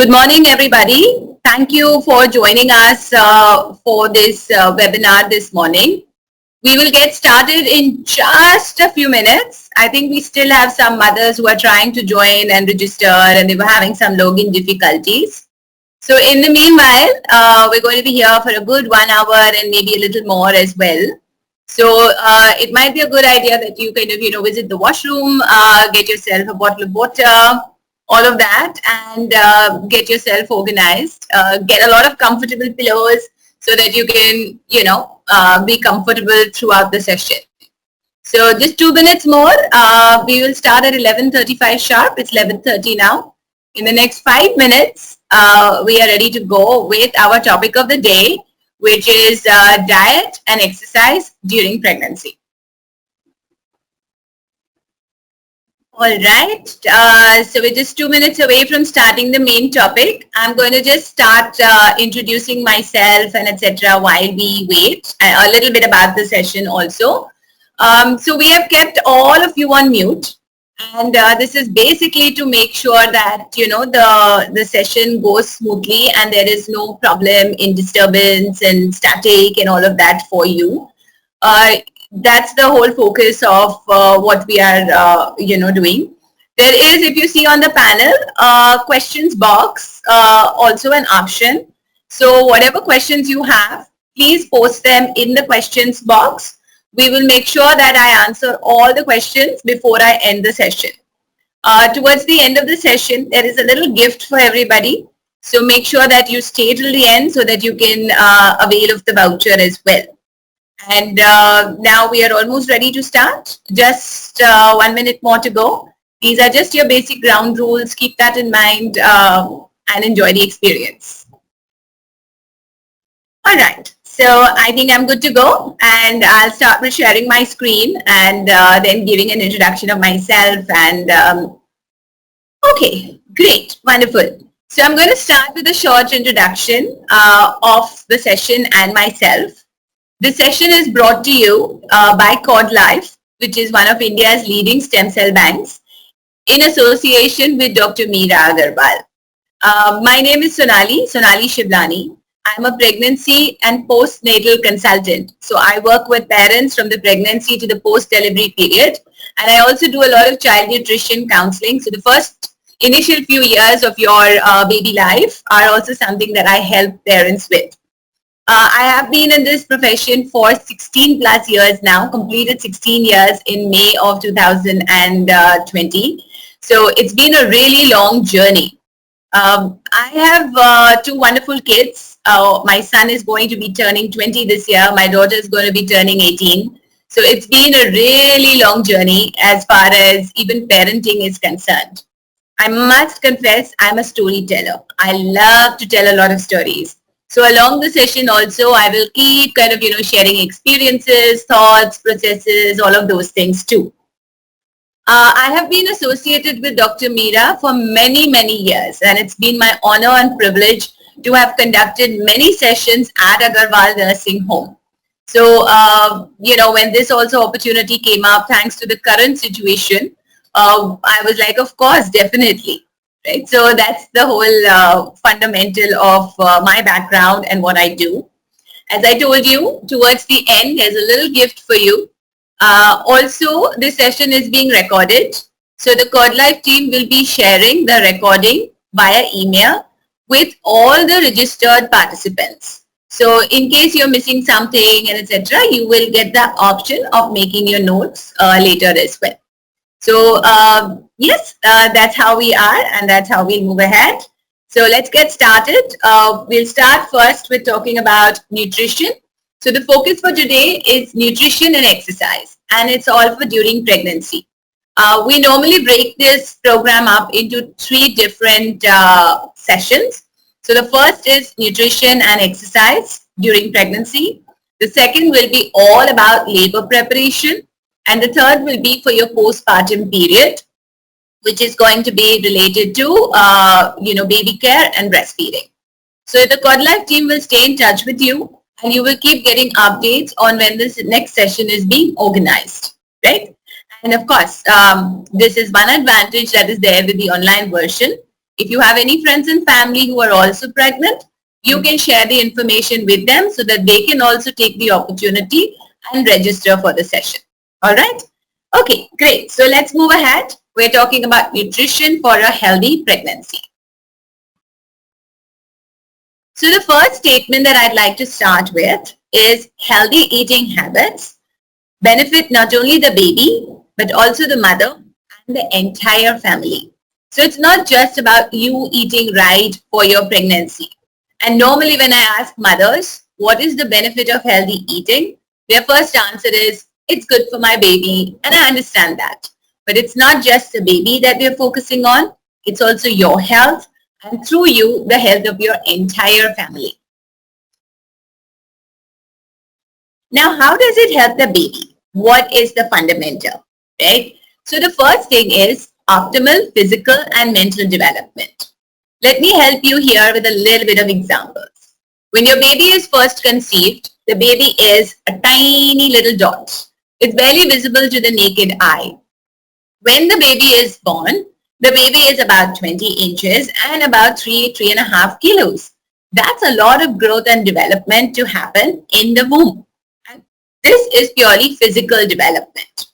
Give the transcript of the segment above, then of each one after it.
Good morning, everybody. Thank you for joining us for this webinar this morning. We will get started in just a few minutes. I think we still have some mothers who are trying to join and register and they were having some login difficulties. So in the meanwhile, we're going to be here for a good 1 hour and maybe a little more as well. So it might be a good idea that you kind of, visit the washroom, get yourself a bottle of water, all of that, and get yourself organized. Get a lot of comfortable pillows so that you can, be comfortable throughout the session. So just 2 minutes more. We will start at 11:35 sharp. It's 11:30 now. In the next 5 minutes, we are ready to go with our topic of the day, which is diet and exercise during pregnancy. All right, so we're just 2 minutes away from starting the main topic. I'm going to just start introducing myself and etc. while we wait, a little bit about the session also. So we have kept all of you on mute, and this is basically to make sure that, the session goes smoothly and there is no problem in disturbance and static and all of that for you. That's the whole focus of what we are, doing. There is, if you see on the panel, questions box, also an option. So whatever questions you have, please post them in the questions box. We will make sure that I answer all the questions before I end the session. Towards the end of the session, there is a little gift for everybody. So make sure that you stay till the end so that you can avail of the voucher as well. And now we are almost ready to start. Just 1 minute more to go. These are just your basic ground rules. Keep that in mind and enjoy the experience. All right. So I think I'm good to go. And I'll start with sharing my screen and then giving an introduction of myself. And okay, great. Wonderful. So I'm going to start with a short introduction of the session and myself. This session is brought to you by CordLife, which is one of India's leading stem cell banks, in association with Dr. Meera Agarwal. My name is Sonali Shiblani. I'm a pregnancy and postnatal consultant. So I work with parents from the pregnancy to the post-delivery period. And I also do a lot of child nutrition counseling. So the first initial few years of your baby life are also something that I help parents with. I have been in this profession for 16 plus years now, completed 16 years in May of 2020. So it's been a really long journey. I have 2 wonderful kids. My son is going to be turning 20 this year. My daughter is going to be turning 18. So it's been a really long journey as far as even parenting is concerned. I must confess, I'm a storyteller. I love to tell a lot of stories. So along the session also, I will keep kind of, sharing experiences, thoughts, processes, all of those things too. I have been associated with Dr. Meera for many, many years, and it's been my honor and privilege to have conducted many sessions at Agarwal Nursing Home. So, when this also opportunity came up, thanks to the current situation, I was like, of course, definitely. Right, so that's the whole fundamental of my background and what I do. As I told you, towards the end, there's a little gift for you. Also, this session is being recorded. So the CordLife team will be sharing the recording via email with all the registered participants. So in case you're missing something and etc., you will get the option of making your notes later as well. So yes, that's how we are and that's how we move ahead. So let's get started. We'll start first with talking about nutrition. So the focus for today is nutrition and exercise, and it's all for during pregnancy. We normally break this program up into 3 different sessions. So the first is nutrition and exercise during pregnancy. The second will be all about labor preparation. And the third will be for your postpartum period, which is going to be related to, baby care and breastfeeding. So the CordLife team will stay in touch with you and you will keep getting updates on when this next session is being organized, right? And of course, this is one advantage that is there with the online version. If you have any friends and family who are also pregnant, you can share the information with them so that they can also take the opportunity and register for the session. All right? Okay, great. So let's move ahead. We're talking about nutrition for a healthy pregnancy. So the first statement that I'd like to start with is healthy eating habits benefit not only the baby, but also the mother and the entire family. So it's not just about you eating right for your pregnancy. And normally when I ask mothers, what is the benefit of healthy eating? Their first answer is, it's good for my baby. And I understand that. But it's not just the baby that we're focusing on. It's also your health and through you, the health of your entire family. Now, how does it help the baby? What is the fundamental, right? So the first thing is optimal physical and mental development. Let me help you here with a little bit of examples. When your baby is first conceived, the baby is a tiny little dot. It's barely visible to the naked eye. When the baby is born, the baby is about 20 inches and about 3.5 kilos. That's a lot of growth and development to happen in the womb. And this is purely physical development.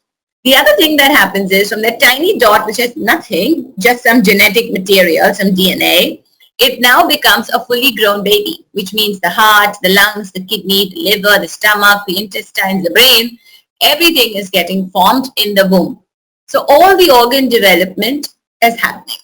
The other thing that happens is from that tiny dot, which has nothing, just some genetic material, some DNA, it now becomes a fully grown baby, which means the heart, the lungs, the kidney, the liver, the stomach, the intestines, the brain, everything is getting formed in the womb. So all the organ development is happening.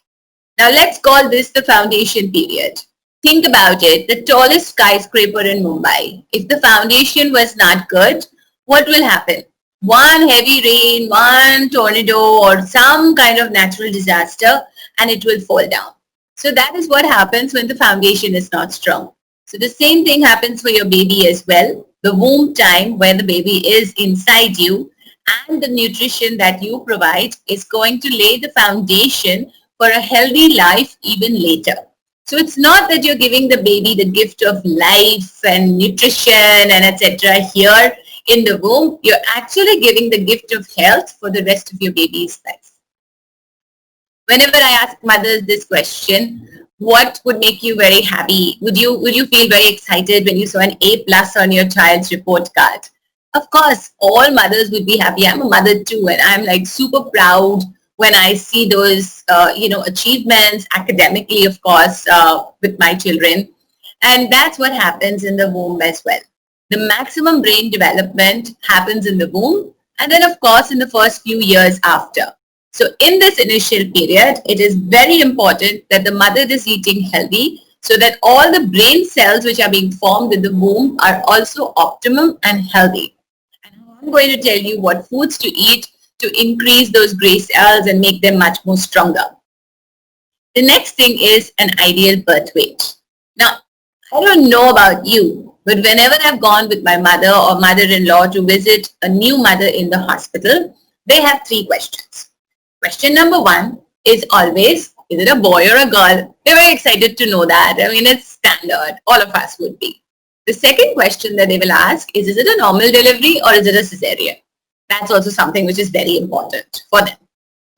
Now let's call this the foundation period. Think about it, the tallest skyscraper in Mumbai. If the foundation was not good, what will happen? One heavy rain, one tornado or some kind of natural disaster and it will fall down. So that is what happens when the foundation is not strong. So the same thing happens for your baby as well. The womb time where the baby is inside you and the nutrition that you provide is going to lay the foundation for a healthy life even later. So it's not that you're giving the baby the gift of life and nutrition and etc. here in the womb. You're actually giving the gift of health for the rest of your baby's life. Whenever I ask mothers this question, what would make you very happy? Would you feel very excited when you saw an A+ on your child's report card? Of course, all mothers would be happy. I'm a mother too, and I'm like super proud when I see those, achievements academically, of course, with my children. And that's what happens in the womb as well. The maximum brain development happens in the womb, and then of course in the first few years after. So in this initial period, it is very important that the mother is eating healthy so that all the brain cells which are being formed in the womb are also optimum and healthy. And I'm going to tell you what foods to eat to increase those gray cells and make them much more stronger. The next thing is an ideal birth weight. Now, I don't know about you, but whenever I've gone with my mother or mother-in-law to visit a new mother in the hospital, they have 3 questions. Question number 1 is always, is it a boy or a girl? They're very excited to know that. I mean, it's standard. All of us would be. The second question that they will ask is it a normal delivery or is it a cesarean? That's also something which is very important for them.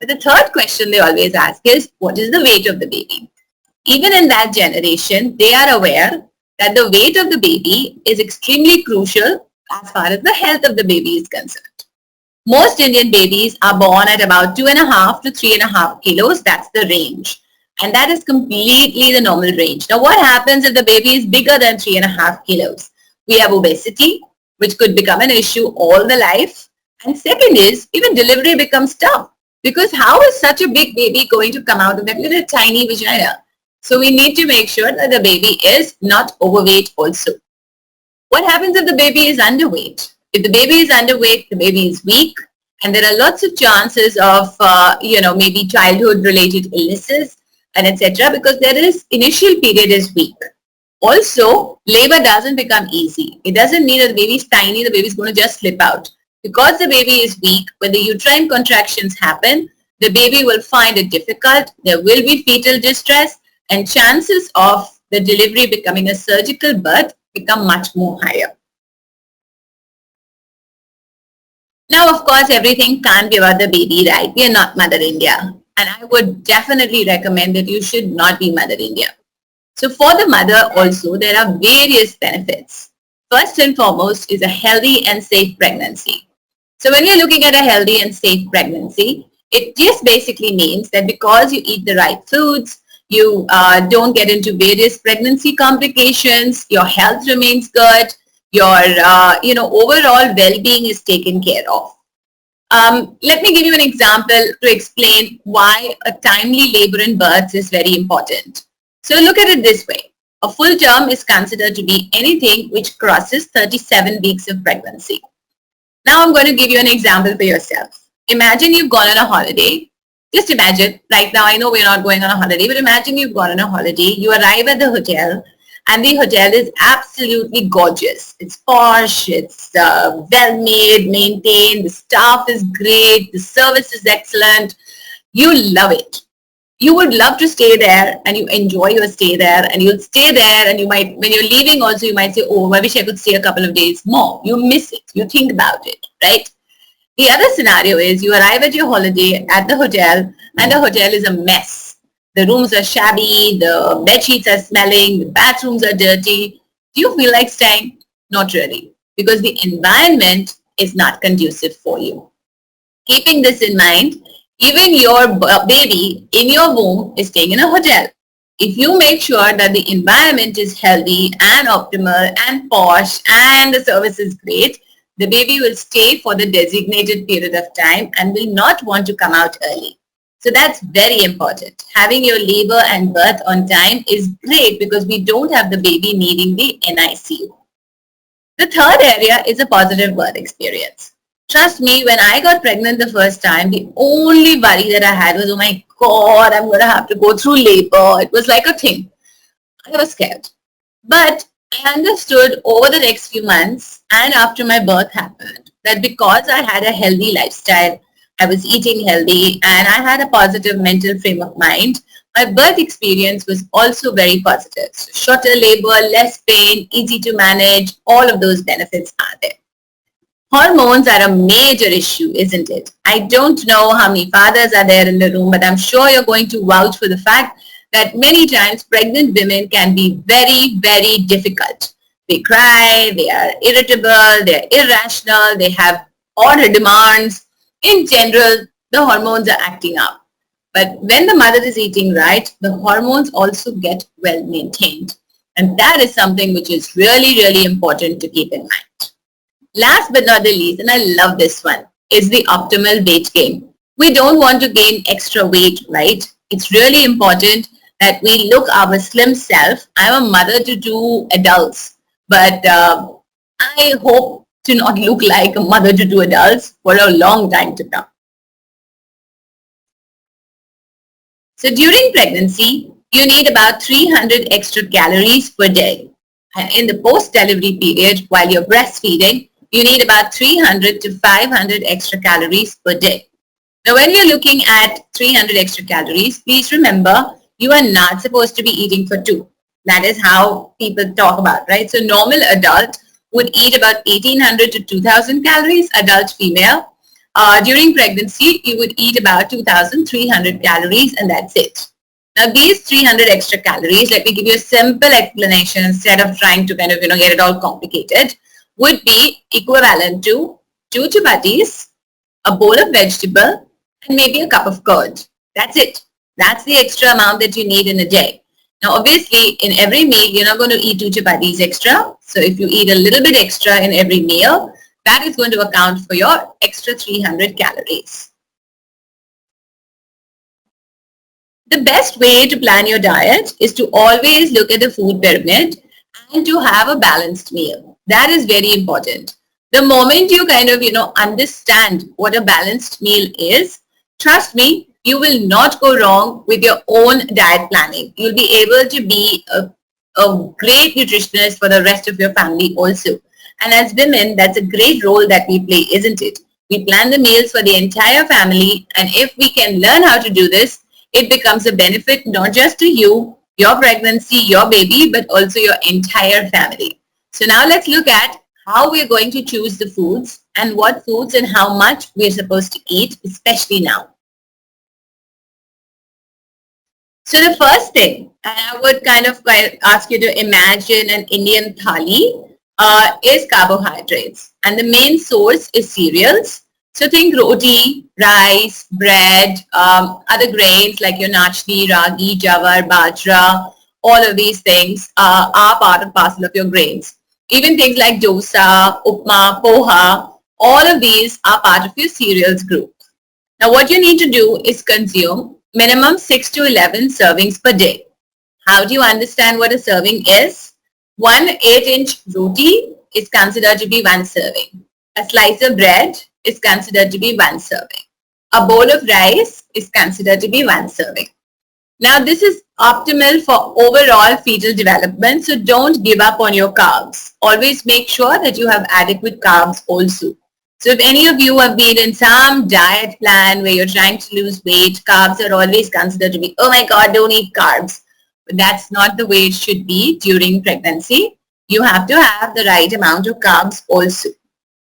But the third question they always ask is, what is the weight of the baby? Even in that generation, they are aware that the weight of the baby is extremely crucial as far as the health of the baby is concerned. Most Indian babies are born at about 2.5 to 3.5 kilos. That's the range. And that is completely the normal range. Now, what happens if the baby is bigger than 3.5 kilos? We have obesity, which could become an issue all the life. And second is, even delivery becomes tough. Because how is such a big baby going to come out of that little tiny vagina? So we need to make sure that the baby is not overweight also. What happens if the baby is underweight? If the baby is underweight, the baby is weak, and there are lots of chances of, maybe childhood-related illnesses and etc. because there is initial period is weak. Also, labor doesn't become easy. It doesn't mean that the baby is tiny, the baby is going to just slip out. Because the baby is weak, when the uterine contractions happen, the baby will find it difficult, there will be fetal distress, and chances of the delivery becoming a surgical birth become much more higher. Now, of course, everything can't be about the baby, right? We are not Mother India. And I would definitely recommend that you should not be Mother India. So for the mother also, there are various benefits. First and foremost is a healthy and safe pregnancy. So when you're looking at a healthy and safe pregnancy, it just basically means that because you eat the right foods, you don't get into various pregnancy complications, your health remains good, your overall well-being is taken care of. Let me give you an example to explain why a timely labor and birth is very important. So look at it this way. A full term is considered to be anything which crosses 37 weeks of pregnancy. Now I'm going to give you an example for yourself. Imagine you've gone on a holiday. Just imagine, right now I know we're not going on a holiday, but imagine you've gone on a holiday. You arrive at the hotel and the hotel is absolutely gorgeous. It's posh, it's well-made, maintained, the staff is great, the service is excellent. You love it. You would love to stay there and you enjoy your stay there and you'll stay there and you might, when you're leaving also, you might say, oh, I wish I could stay a couple of days more. You miss it. You think about it, right? The other scenario is you arrive at your holiday at the hotel and the hotel is a mess. The rooms are shabby, the bed sheets are smelling, the bathrooms are dirty. Do you feel like staying? Not really, because the environment is not conducive for you. Keeping this in mind, even your baby in your womb is staying in a hotel. If you make sure that the environment is healthy and optimal and posh and the service is great, the baby will stay for the designated period of time and will not want to come out early. So that's very important. Having your labor and birth on time is great because we don't have the baby needing the NICU. The third area is a positive birth experience. Trust me, when I got pregnant the first time, the only worry that I had was, oh my God, I'm going to have to go through labor. It was like a thing. I was scared. But I understood over the next few months and after my birth happened that because I had a healthy lifestyle, I was eating healthy and I had a positive mental frame of mind, my birth experience was also very positive. So shorter labor, less pain, easy to manage, all of those benefits are there. Hormones are a major issue, isn't it? I don't know how many fathers are there in the room, but I'm sure you're going to vouch for the fact that many times pregnant women can be very, very difficult. They cry, they are irritable, they're irrational, they have odd demands. In general, the hormones are acting up. But when the mother is eating right, the hormones also get well maintained. And that is something which is really, really important to keep in mind. Last but not the least, and I love this one, is the optimal weight gain. We don't want to gain extra weight, right? It's really important that we look our slim self. I'm a mother to two adults, but I hope to not look like a mother to two adults for a long time to come. So during pregnancy, you need about 300 extra calories per day. And in the post-delivery period, while you're breastfeeding, you need about 300 to 500 extra calories per day. Now, when you're looking at 300 extra calories, please remember you are not supposed to be eating for two. That is how people talk about, right? So normal adult would eat about 1800 to 2000 calories, adult female. During pregnancy, you would eat about 2300 calories and that's it. Now these 300 extra calories, let me give you a simple explanation instead of trying to kind of, get it all complicated, would be equivalent to 2 chapatis, a bowl of vegetable, and maybe a cup of curd. That's it. That's the extra amount that you need in a day. Now, obviously, in every meal, you're not going to eat 2 chapatis extra. So if you eat a little bit extra in every meal, that is going to account for your extra 300 calories. The best way to plan your diet is to always look at the food pyramid and to have a balanced meal. That is very important. The moment you kind of, understand what a balanced meal is, trust me, you will not go wrong with your own diet planning. You'll be able to be a great nutritionist for the rest of your family also. And as women, that's a great role that we play, isn't it? We plan the meals for the entire family, and if we can learn how to do this, it becomes a benefit not just to you, your pregnancy, your baby, but also your entire family. So now let's look at how we're going to choose the foods and what foods and how much we're supposed to eat, especially now. So the first thing, and I would kind of ask you to imagine an Indian thali is carbohydrates, and the main source is cereals. So think roti, rice, bread, other grains like your nachni, ragi, jawar, bajra. All of these things are part and parcel of your grains. Even things like dosa, upma, poha, all of these are part of your cereals group. Now what you need to do is consume minimum 6 to 11 servings per day. How do you understand what a serving is? One 8-inch roti is considered to be one serving. A slice of bread is considered to be one serving. A bowl of rice is considered to be one serving. Now this is optimal for overall fetal development, so don't give up on your carbs. Always make sure that you have adequate carbs also. So if any of you have been in some diet plan where you're trying to lose weight, carbs are always considered to be, oh my God, don't eat carbs. But that's not the way it should be during pregnancy. You have to have the right amount of carbs also.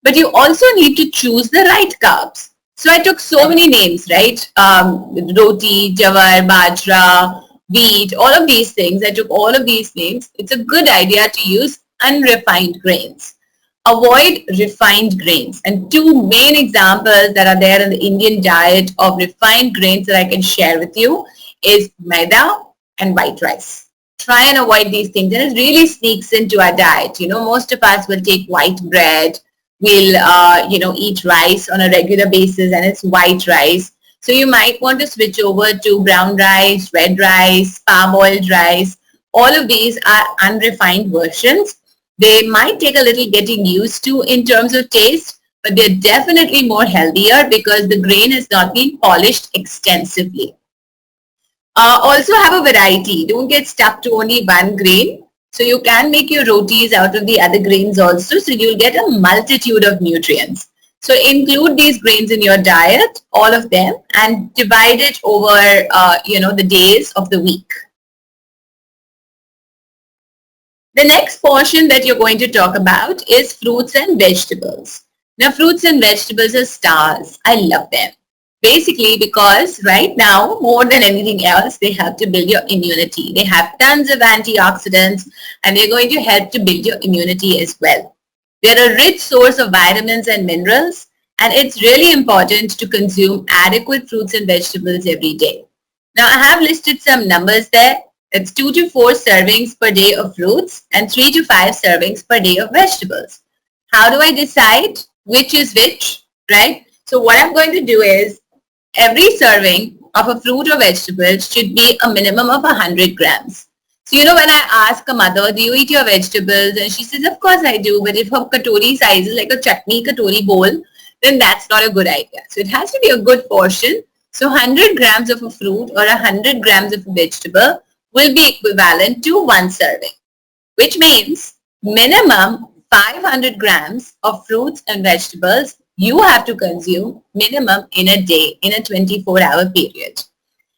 But you also need to choose the right carbs. So I took so many names, right? Roti, jawar, bajra, wheat, all of these things. I took all of these names. It's a good idea to use unrefined grains. Avoid refined grains. And two main examples that are there in the Indian diet of refined grains that I can share with you is maida and white rice. Try and avoid these things. And it really sneaks into our diet. You know, most of us will take white bread. We'll, eat rice on a regular basis and it's white rice. So you might want to switch over to brown rice, red rice, palm oil rice. All of these are unrefined versions. They might take a little getting used to in terms of taste, but they're definitely more healthier because the grain has not been polished extensively. Also have a variety. Don't get stuck to only one grain. So you can make your rotis out of the other grains also. So you'll get a multitude of nutrients. So include these grains in your diet, all of them, and divide it over, the days of the week. The next portion that you're going to talk about is fruits and vegetables. Now, fruits and vegetables are stars. I love them. Basically because right now, more than anything else, they help to build your immunity. They have tons of antioxidants and they're going to help to build your immunity as well. They're a rich source of vitamins and minerals, and it's really important to consume adequate fruits and vegetables every day. Now, I have listed some numbers there. It's 2 to 4 servings per day of fruits and 3 to 5 servings per day of vegetables. How do I decide which is which, right? So what I'm going to do is every serving of a fruit or vegetable should be a minimum of 100 grams. So, when I ask a mother, do you eat your vegetables? And she says, of course I do. But if her katori size is like a chutney katori bowl, then that's not a good idea. So it has to be a good portion. So 100 grams of a fruit or 100 grams of a vegetable will be equivalent to 1 serving, which means minimum 500 grams of fruits and vegetables you have to consume minimum in a day, in a 24-hour period.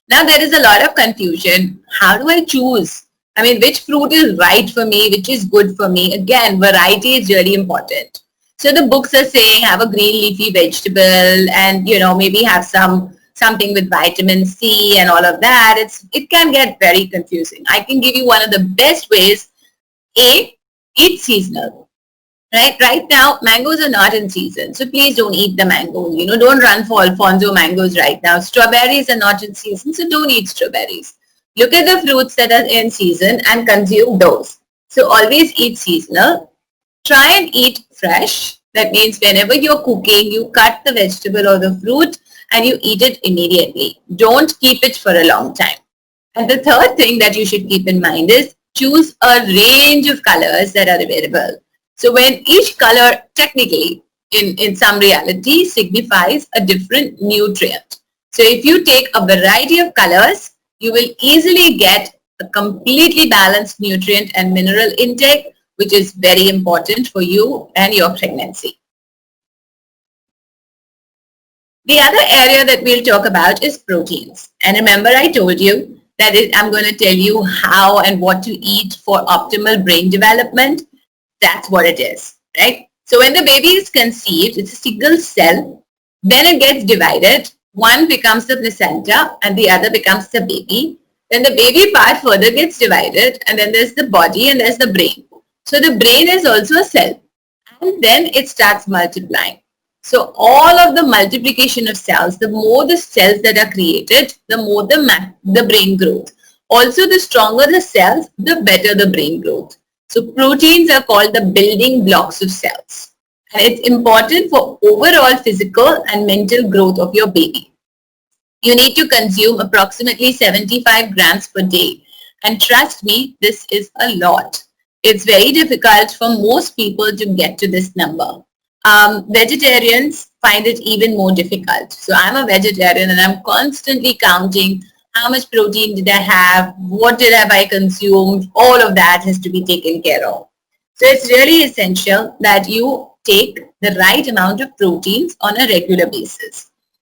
Now there is a lot of confusion. How do I choose? I mean, which fruit is right for me, which is good for me? Again, variety is really important. So the books are saying have a green leafy vegetable and, maybe have something with vitamin C and all of that. It can get very confusing. I can give you one of the best ways. Eat seasonal. Right now, mangoes are not in season. So please don't eat the mangoes. Don't run for Alfonso mangoes right now. Strawberries are not in season, so don't eat strawberries. Look at the fruits that are in season and consume those. So always eat seasonal. Try and eat fresh. That means whenever you're cooking, you cut the vegetable or the fruit and you eat it immediately. Don't keep it for a long time. And the third thing that you should keep in mind is choose a range of colors that are available. So when each color technically in some reality signifies a different nutrient. So if you take a variety of colors, you will easily get a completely balanced nutrient and mineral intake, which is very important for you and your pregnancy. The other area that we'll talk about is proteins. And remember I told you that I'm going to tell you how and what to eat for optimal brain development. That's what it is, right? So when the baby is conceived, it's a single cell. Then it gets divided. One becomes the placenta and the other becomes the baby. Then the baby part further gets divided, and then there's the body and there's the brain. So the brain is also a cell, and then it starts multiplying. So all of the multiplication of cells, the more the cells that are created, the more the brain growth. Also, the stronger the cells, the better the brain growth. So proteins are called the building blocks of cells. And it's important for overall physical and mental growth of your baby. You need to consume approximately 75 grams per day. And trust me, this is a lot. It's very difficult for most people to get to this number. Vegetarians find it even more difficult. So I'm a vegetarian and I'm constantly counting how much protein did I have, what did I consumed, all of that has to be taken care of. So it's really essential that you take the right amount of proteins on a regular basis.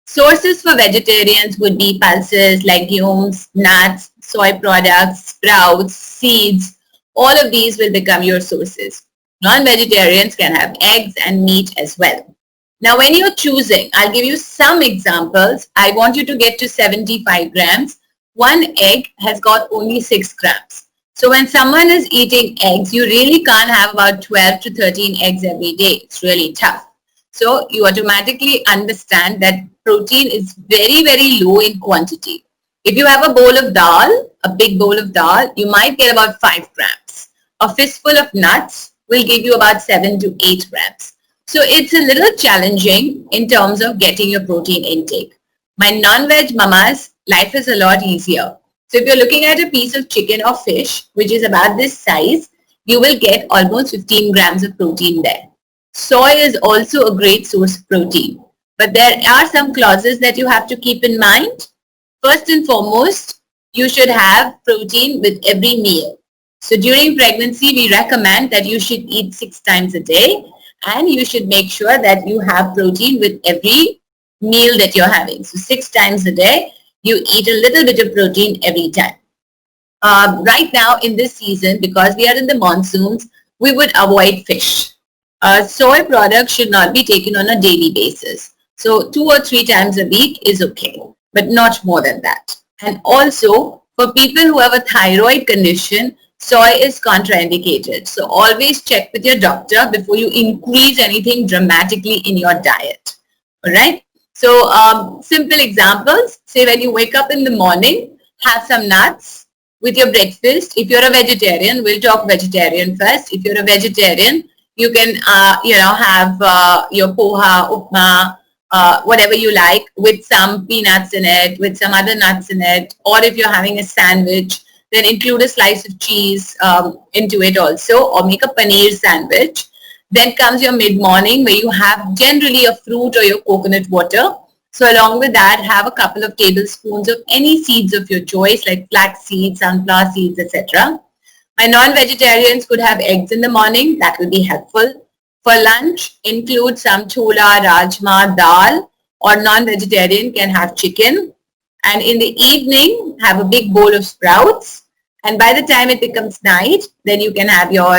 Sources for vegetarians would be pulses, legumes, nuts, soy products, sprouts, seeds. All of these will become your sources. Non-vegetarians can have eggs and meat as well. Now, when you're choosing, I'll give you some examples. I want you to get to 75 grams. One egg has got only 6 grams. So when someone is eating eggs, you really can't have about 12 to 13 eggs every day. It's really tough. So you automatically understand that protein is very, very low in quantity. If you have a bowl of dal, a big bowl of dal, you might get about 5 grams. A fistful of nuts will give you about 7 to 8 grams. So it's a little challenging in terms of getting your protein intake. My non-veg mamas, life is a lot easier. So if you're looking at a piece of chicken or fish, which is about this size, you will get almost 15 grams of protein there. Soy is also a great source of protein. But there are some clauses that you have to keep in mind. First and foremost, you should have protein with every meal. So during pregnancy, we recommend that you should eat 6 times a day, and you should make sure that you have protein with every meal that you're having. So 6 times a day, you eat a little bit of protein every time. Right now in this season, because we are in the monsoons, we would avoid fish. Soy products should not be taken on a daily basis. So 2 or 3 times a week is okay, but not more than that. And also, for people who have a thyroid condition, soy is contraindicated. So always check with your doctor before you increase anything dramatically in your diet. All right. So simple examples, say when you wake up in the morning, have some nuts with your breakfast. If you're a vegetarian, we'll talk vegetarian first. If you're a vegetarian, you can, have your poha, upma, whatever you like with some peanuts in it, with some other nuts in it. Or if you're having a sandwich, then include a slice of cheese into it also, or make a paneer sandwich. Then comes your mid-morning where you have generally a fruit or your coconut water. So along with that, have a couple of tablespoons of any seeds of your choice like flax seeds, sunflower seeds, etc. My non-vegetarians could have eggs in the morning. That will be helpful. For lunch, include some chola, rajma, dal, or non-vegetarian can have chicken. And in the evening, have a big bowl of sprouts. And by the time it becomes night, then you can have your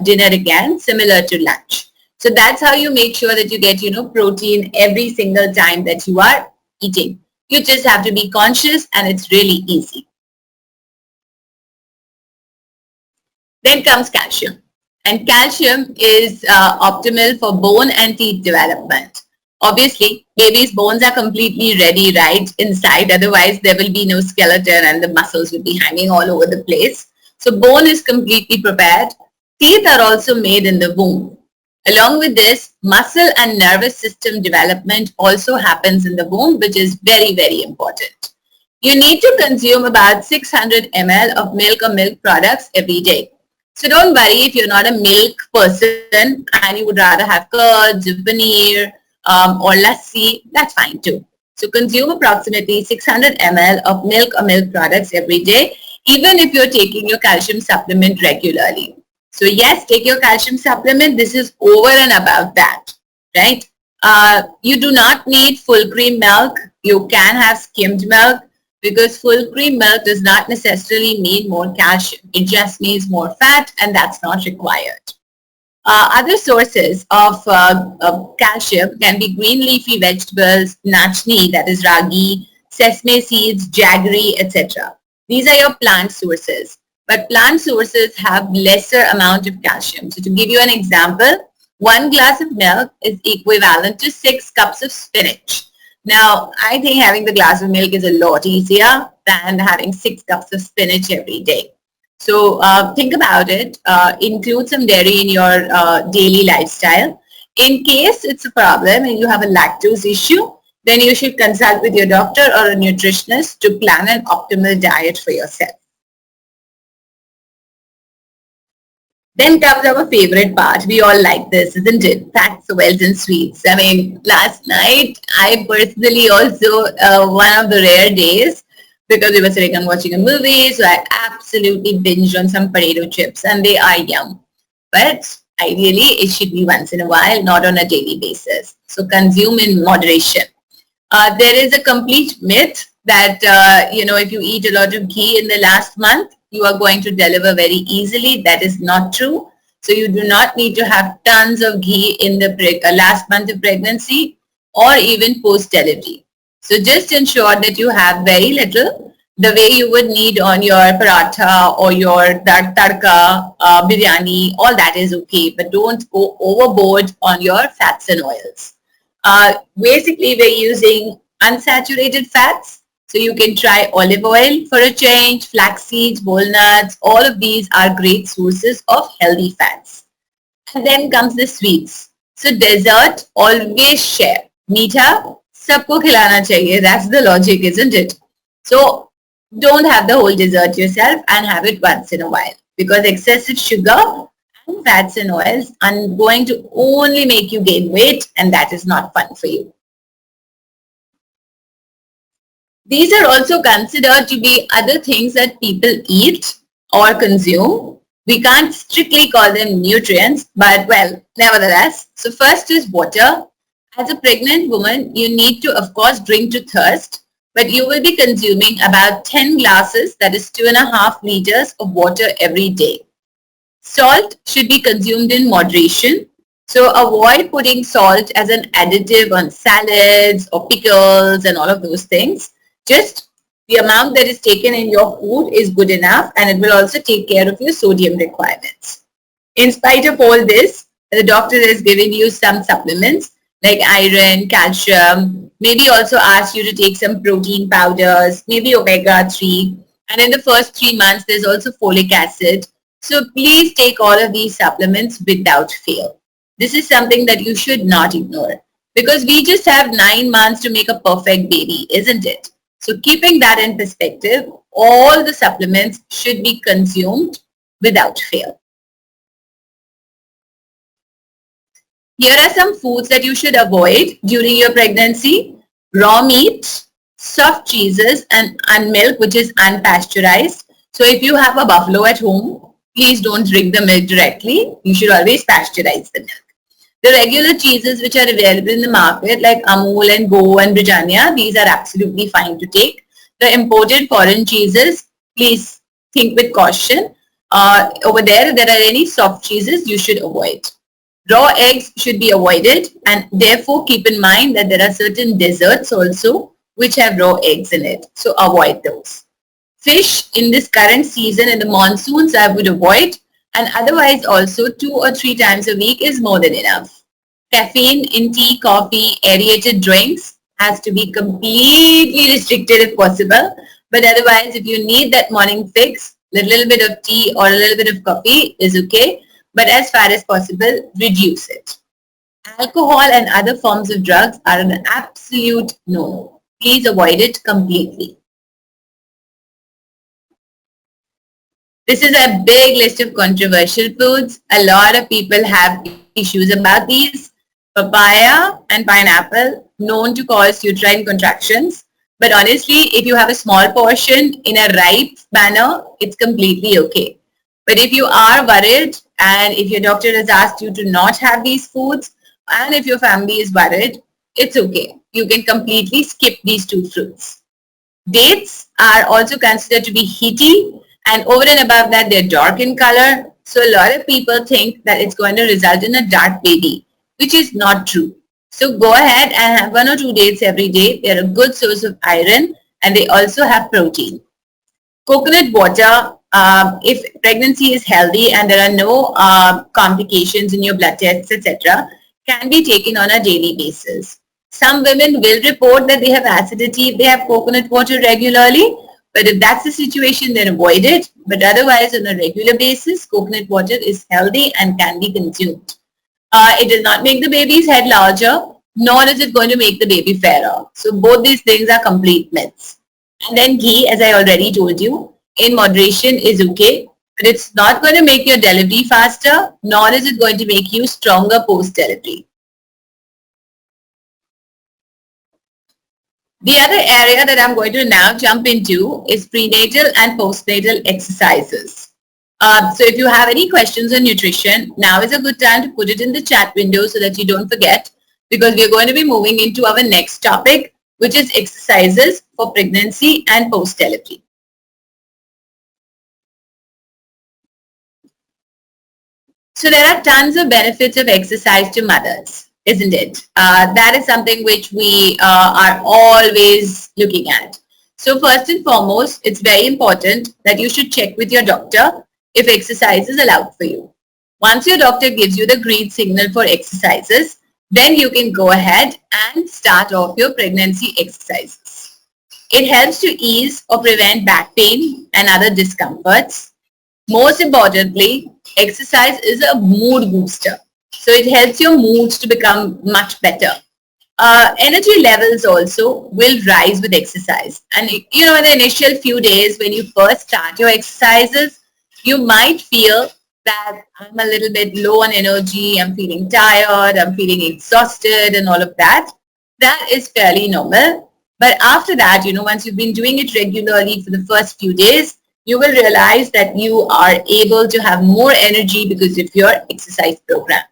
dinner again, similar to lunch. So that's how you make sure that you get, protein every single time that you are eating. You just have to be conscious, and it's really easy. Then comes calcium. And calcium is optimal for bone and teeth development. Obviously, baby's bones are completely ready right inside. Otherwise, there will be no skeleton and the muscles will be hanging all over the place. So bone is completely prepared. Teeth are also made in the womb. Along with this, muscle and nervous system development also happens in the womb, which is very, very important. You need to consume about 600 ml of milk or milk products every day. So don't worry if you're not a milk person and you would rather have curds, paneer, or lassi, that's fine too. So consume approximately 600 ml of milk or milk products every day, even if you're taking your calcium supplement regularly. So yes, take your calcium supplement. This is over and above that, right? You do not need full cream milk. You can have skimmed milk, because full cream milk does not necessarily mean more calcium. It just means more fat, and that's not required. Other sources of calcium can be green leafy vegetables, nachni, that is ragi, sesame seeds, jaggery, etc. These are your plant sources. But plant sources have lesser amount of calcium. So to give you an example, 1 glass of milk is equivalent to 6 cups of spinach. Now, I think having the glass of milk is a lot easier than having 6 cups of spinach every day. So think about it. Include some dairy in your daily lifestyle. In case it's a problem and you have a lactose issue, then you should consult with your doctor or a nutritionist to plan an optimal diet for yourself. Then comes our favorite part. We all like this, isn't it? Fats, oils, and sweets. I mean, last night, I personally also, one of the rare days, because we were sitting and watching a movie, so I absolutely binged on some potato chips, and they are yum. But ideally, it should be once in a while, not on a daily basis. So consume in moderation. There is a complete myth that, if you eat a lot of ghee in the last month, you are going to deliver very easily. That is not true. So you do not need to have tons of ghee in the last month of pregnancy or even post-delivery. So just ensure that you have very little, the way you would need on your paratha or your tadka, biryani, all that is okay. But don't go overboard on your fats and oils. Basically, we're using unsaturated fats. So you can try olive oil for a change, flax seeds, walnuts, all of these are great sources of healthy fats. And then comes the sweets. So dessert, always share. Meetha, sabko khilana chahiye. That's the logic, isn't it? So don't have the whole dessert yourself and have it once in a while, because excessive sugar and fats and oils are going to only make you gain weight, and that is not fun for you. These are also considered to be other things that people eat or consume. We can't strictly call them nutrients, but well, nevertheless. So first is water. As a pregnant woman, you need to, of course, drink to thirst, but you will be consuming about 10 glasses, that is 2.5 liters of water every day. Salt should be consumed in moderation. So avoid putting salt as an additive on salads or pickles and all of those things. Just the amount that is taken in your food is good enough, and it will also take care of your sodium requirements. In spite of all this, the doctor has given you some supplements like iron, calcium, maybe also ask you to take some protein powders, maybe omega-3. And in the first 3 months, there's also folic acid. So please take all of these supplements without fail. This is something that you should not ignore, because we just have 9 months to make a perfect baby, isn't it? So keeping that in perspective, all the supplements should be consumed without fail. Here are some foods that you should avoid during your pregnancy: raw meat, soft cheeses, and milk, which is unpasteurized. So if you have a buffalo at home, please don't drink the milk directly. You should always pasteurize the milk. The regular cheeses which are available in the market like Amul and Go and Britannia, these are absolutely fine to take. The imported foreign cheeses, please think with caution. Over there, if there are any soft cheeses, you should avoid. Raw eggs should be avoided, and therefore keep in mind that there are certain desserts also which have raw eggs in it. So avoid those. Fish in this current season in the monsoons I would avoid, and otherwise also 2 or 3 times a week is more than enough. Caffeine in tea, coffee, aerated drinks has to be completely restricted if possible. But otherwise, if you need that morning fix, a little bit of tea or a little bit of coffee is okay. But as far as possible, reduce it. Alcohol and other forms of drugs are an absolute no. Please avoid it completely. This is a big list of controversial foods. A lot of people have issues about these. Papaya and pineapple, known to cause uterine contractions. But honestly, if you have a small portion in a ripe manner, it's completely okay. But if you are worried and if your doctor has asked you to not have these foods, and if your family is worried, it's okay. You can completely skip these 2 fruits. Dates are also considered to be heaty, and over and above that, they're dark in color. So a lot of people think that it's going to result in a dark baby, which is not true. So go ahead and have 1 or 2 dates every day. They're a good source of iron, and they also have protein. Coconut water, if pregnancy is healthy and there are no complications in your blood tests, etc., can be taken on a daily basis. Some women will report that they have acidity if they have coconut water regularly, but if that's the situation, then avoid it. But otherwise, on a regular basis, coconut water is healthy and can be consumed. It does not make the baby's head larger, nor is it going to make the baby fairer. So both these things are complete myths. And then ghee, as I already told you, in moderation is okay, but it's not going to make your delivery faster, nor is it going to make you stronger post-delivery. The other area that I'm going to now jump into is prenatal and postnatal exercises. So if you have any questions on nutrition, now is a good time to put it in the chat window so that you don't forget, because we're going to be moving into our next topic, which is exercises for pregnancy and post-delivery. So there are tons of benefits of exercise to mothers, isn't it? That is something which we are always looking at. So first and foremost, it's very important that you should check with your doctor if exercise is allowed for you. Once your doctor gives you the green signal for exercises, then you can go ahead and start off your pregnancy exercises. It helps to ease or prevent back pain and other discomforts. Most importantly, exercise is a mood booster. So it helps your moods to become much better. Energy levels also will rise with exercise. And you know, in the initial few days when you first start your exercises, you might feel that I'm a little bit low on energy, I'm feeling tired, I'm feeling exhausted and all of that. That is fairly normal. But after that, you know, once you've been doing it regularly for the first few days, you will realize that you are able to have more energy because of your exercise program.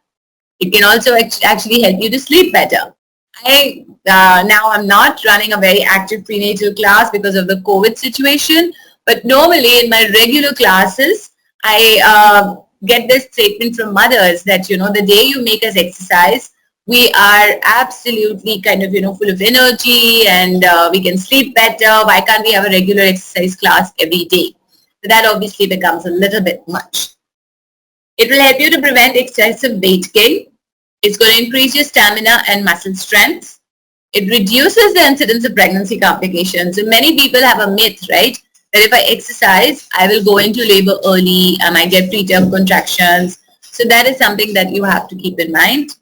It can also actually help you to sleep better. Now I'm not running a very active prenatal class because of the COVID situation, but normally in my regular classes, I get this statement from mothers that, you know, the day you make us exercise, we are absolutely kind of, you know, full of energy and we can sleep better. Why can't we have a regular exercise class every day? So that obviously becomes a little bit much. It will help you to prevent excessive weight gain. It's going to increase your stamina and muscle strength. It reduces the incidence of pregnancy complications. So many people have a myth, right? That if I exercise, I will go into labor early, I might get preterm contractions. So that is something that you have to keep in mind.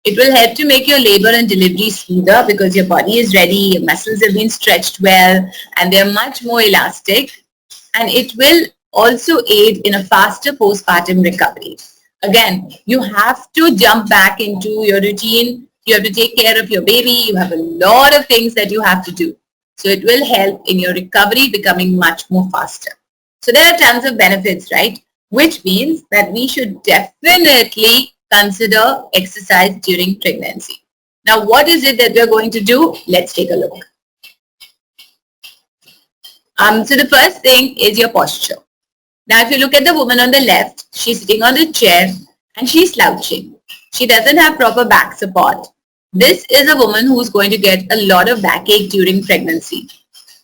It will help to make your labor and delivery smoother because your body is ready, your muscles have been stretched well, and they're much more elastic. And it will also aid in a faster postpartum recovery. Again, you have to jump back into your routine. You have to take care of your baby. You have a lot of things that you have to do. So it will help in your recovery becoming much more faster. So there are tons of benefits, right? Which means that we should definitely consider exercise during pregnancy. Now, what is it that we're going to do? Let's take a look. So the first thing is your posture. Now, if you look at the woman on the left, she's sitting on the chair and she's slouching. She doesn't have proper back support. This is a woman who's going to get a lot of backache during pregnancy.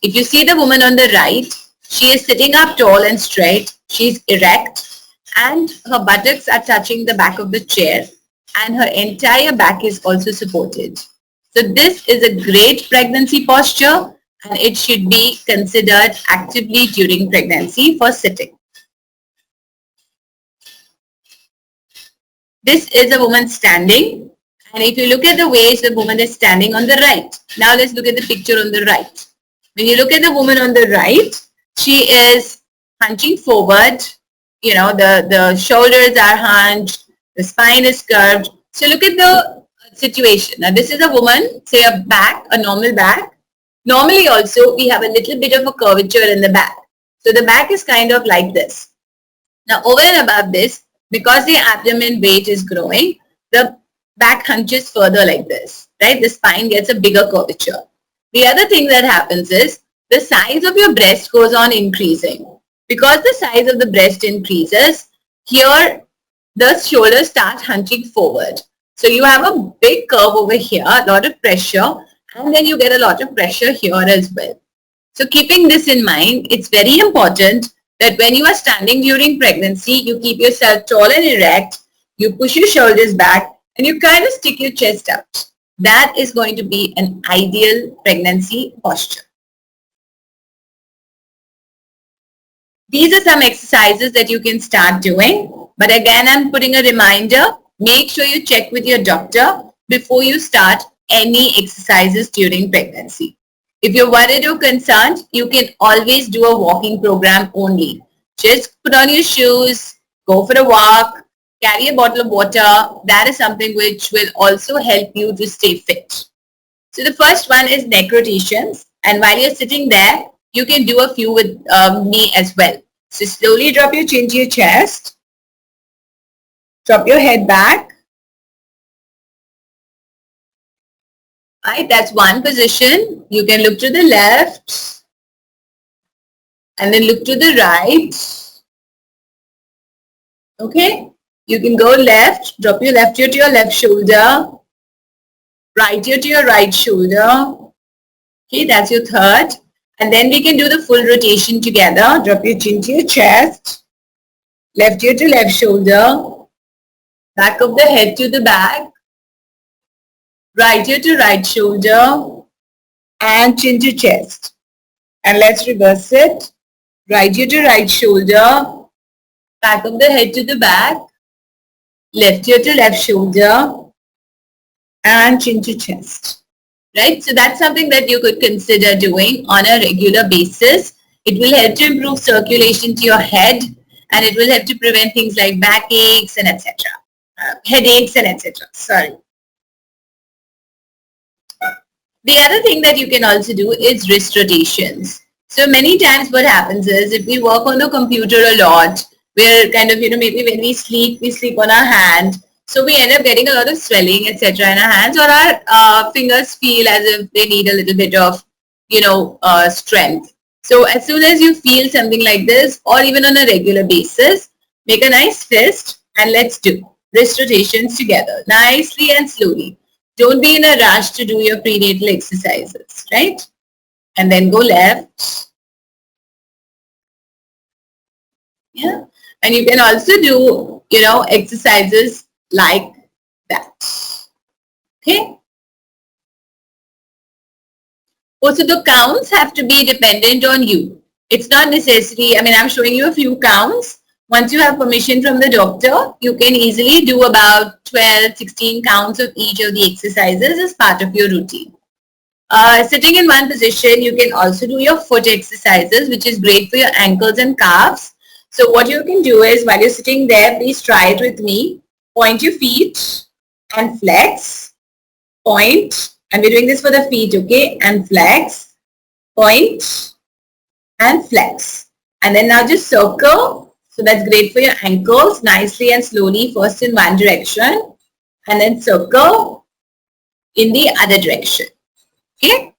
If you see the woman on the right, she is sitting up tall and straight. She's erect and her buttocks are touching the back of the chair and her entire back is also supported. So this is a great pregnancy posture and it should be considered actively during pregnancy for sitting. This is a woman standing, and if you look at the way the woman is standing on the right. Now let's look at the picture on the right. When you look at the woman on the right, she is hunching forward. You know, the shoulders are hunched, the spine is curved. So look at the situation. Now this is a woman, say a normal back. Normally also we have a little bit of a curvature in the back. So the back is kind of like this. Now over and above this, because the abdomen weight is growing, the back hunches further like this, right? The spine gets a bigger curvature. The other thing that happens is the size of your breast goes on increasing. Because the size of the breast increases, here the shoulders start hunching forward. So you have a big curve over here, a lot of pressure, and then you get a lot of pressure here as well. So keeping this in mind, it's very important that when you are standing during pregnancy, you keep yourself tall and erect, you push your shoulders back, and you kind of stick your chest out. That is going to be an ideal pregnancy posture. These are some exercises that you can start doing. But again, I'm putting a reminder, make sure you check with your doctor before you start any exercises during pregnancy. If you're worried or concerned, you can always do a walking program only. Just put on your shoes, go for a walk, carry a bottle of water. That is something which will also help you to stay fit. So the first one is neck rotations. And while you're sitting there, you can do a few with me as well. So slowly drop your chin to your chest. Drop your head back. Right, that's one position. You can look to the left and then look to the right. Okay, you can go left, drop your left ear to your left shoulder, right ear to your right shoulder. Okay, that's your third. And then we can do the full rotation together. Drop your chin to your chest, left ear to left shoulder, back of the head to the back, right ear to right shoulder, and chin to chest. And let's reverse it. Right ear to right shoulder, back of the head to the back, left ear to left shoulder, and chin to chest. Right? So that's something that you could consider doing on a regular basis. It will help to improve circulation to your head, and it will help to prevent things like backaches and etc. Headaches and etc. Sorry. The other thing that you can also do is wrist rotations. So many times what happens is if we work on the computer a lot, we're kind of, maybe when we sleep on our hand. So we end up getting a lot of swelling, etc. in our hands, or our fingers feel as if they need a little bit of, strength. So as soon as you feel something like this, or even on a regular basis, make a nice fist and let's do wrist rotations together, nicely and slowly. Don't be in a rush to do your prenatal exercises, right? And then go left. Yeah. And you can also do, exercises like that. Okay. Also, the counts have to be dependent on you. It's not necessary. I'm showing you a few counts. Once you have permission from the doctor, you can easily do about 12, 16 counts of each of the exercises as part of your routine. Sitting in one position, you can also do your foot exercises, which is great for your ankles and calves. So what you can do is, while you're sitting there, please try it with me. Point your feet and flex, point, and we're doing this for the feet, okay, and flex, point, and flex. And then now just circle. So that's great for your ankles, nicely and slowly, first in one direction, and then circle in the other direction, okay.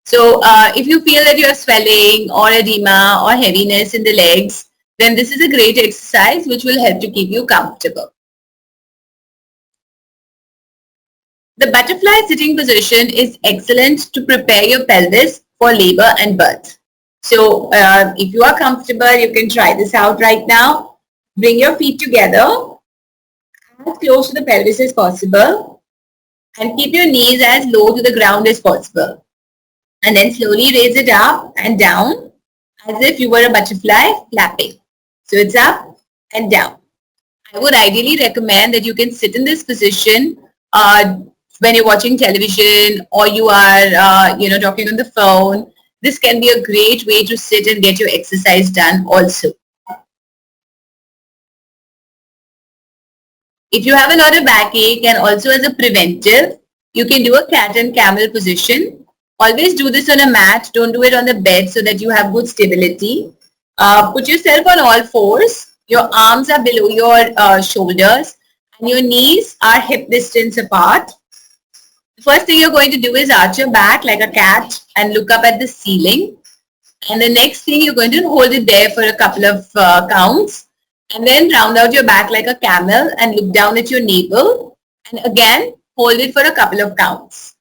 So if you feel that you are swelling or edema or heaviness in the legs, then this is a great exercise which will help to keep you comfortable. The butterfly sitting position is excellent to prepare your pelvis for labor and birth. So if you are comfortable, you can try this out right now. Bring your feet together as close to the pelvis as possible and keep your knees as low to the ground as possible. And then slowly raise it up and down as if you were a butterfly flapping. So it's up and down. I would ideally recommend that you can sit in this position when you're watching television or you are, talking on the phone. This can be a great way to sit and get your exercise done also. If you have a lot of backache and also as a preventive, you can do a cat and camel position. Always do this on a mat. Don't do it on the bed so that you have good stability. Put yourself on all fours. Your arms are below your shoulders and your knees are hip distance apart. The first thing you're going to do is arch your back like a cat and look up at the ceiling. And the next thing you're going to hold it there for a couple of counts. And then round out your back like a camel and look down at your navel. And again, hold it for a couple of counts.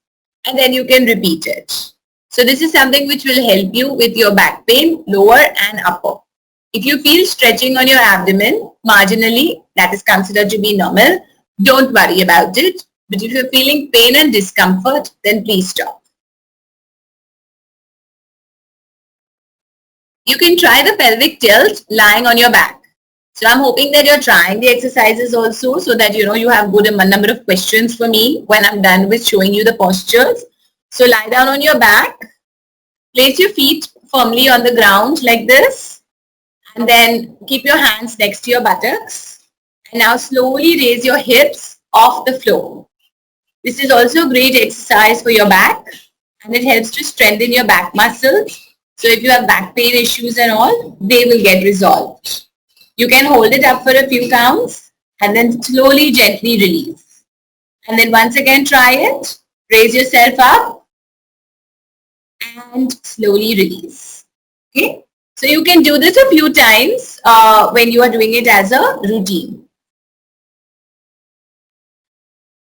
And then you can repeat it. So this is something which will help you with your back pain, lower and upper. If you feel stretching on your abdomen marginally, that is considered to be normal. Don't worry about it. But if you're feeling pain and discomfort, then please stop. You can try the pelvic tilt lying on your back. So I'm hoping that you're trying the exercises also so that you have good number of questions for me when I'm done with showing you the postures. So lie down on your back. Place your feet firmly on the ground like this. And then keep your hands next to your buttocks. And now slowly raise your hips off the floor. This is also a great exercise for your back. And it helps to strengthen your back muscles. So if you have back pain issues and all, they will get resolved. You can hold it up for a few counts and then slowly, gently release. And then once again, try it. Raise yourself up and slowly release. Okay. So you can do this a few times when you are doing it as a routine.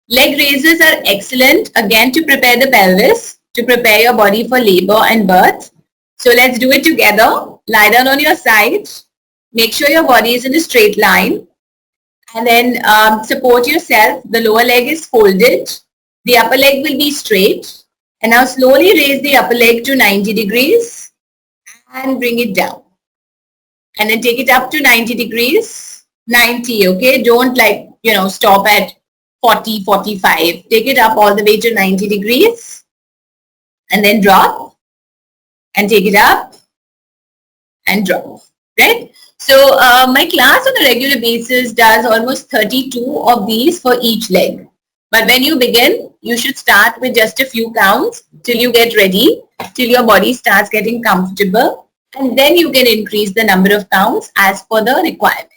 Leg raises are excellent again to prepare the pelvis, to prepare your body for labor and birth. So let's do it together. Lie down on your side. Make sure your body is in a straight line. And then support yourself. The lower leg is folded. The upper leg will be straight. And now slowly raise the upper leg to 90 degrees and bring it down. And then take it up to 90 degrees. 90, okay? Don't stop at 40, 45. Take it up all the way to 90 degrees. And then drop. And take it up and drop, right? So my class on a regular basis does almost 32 of these for each leg. But when you begin, you should start with just a few counts till you get ready, till your body starts getting comfortable. And then you can increase the number of counts as per the requirement.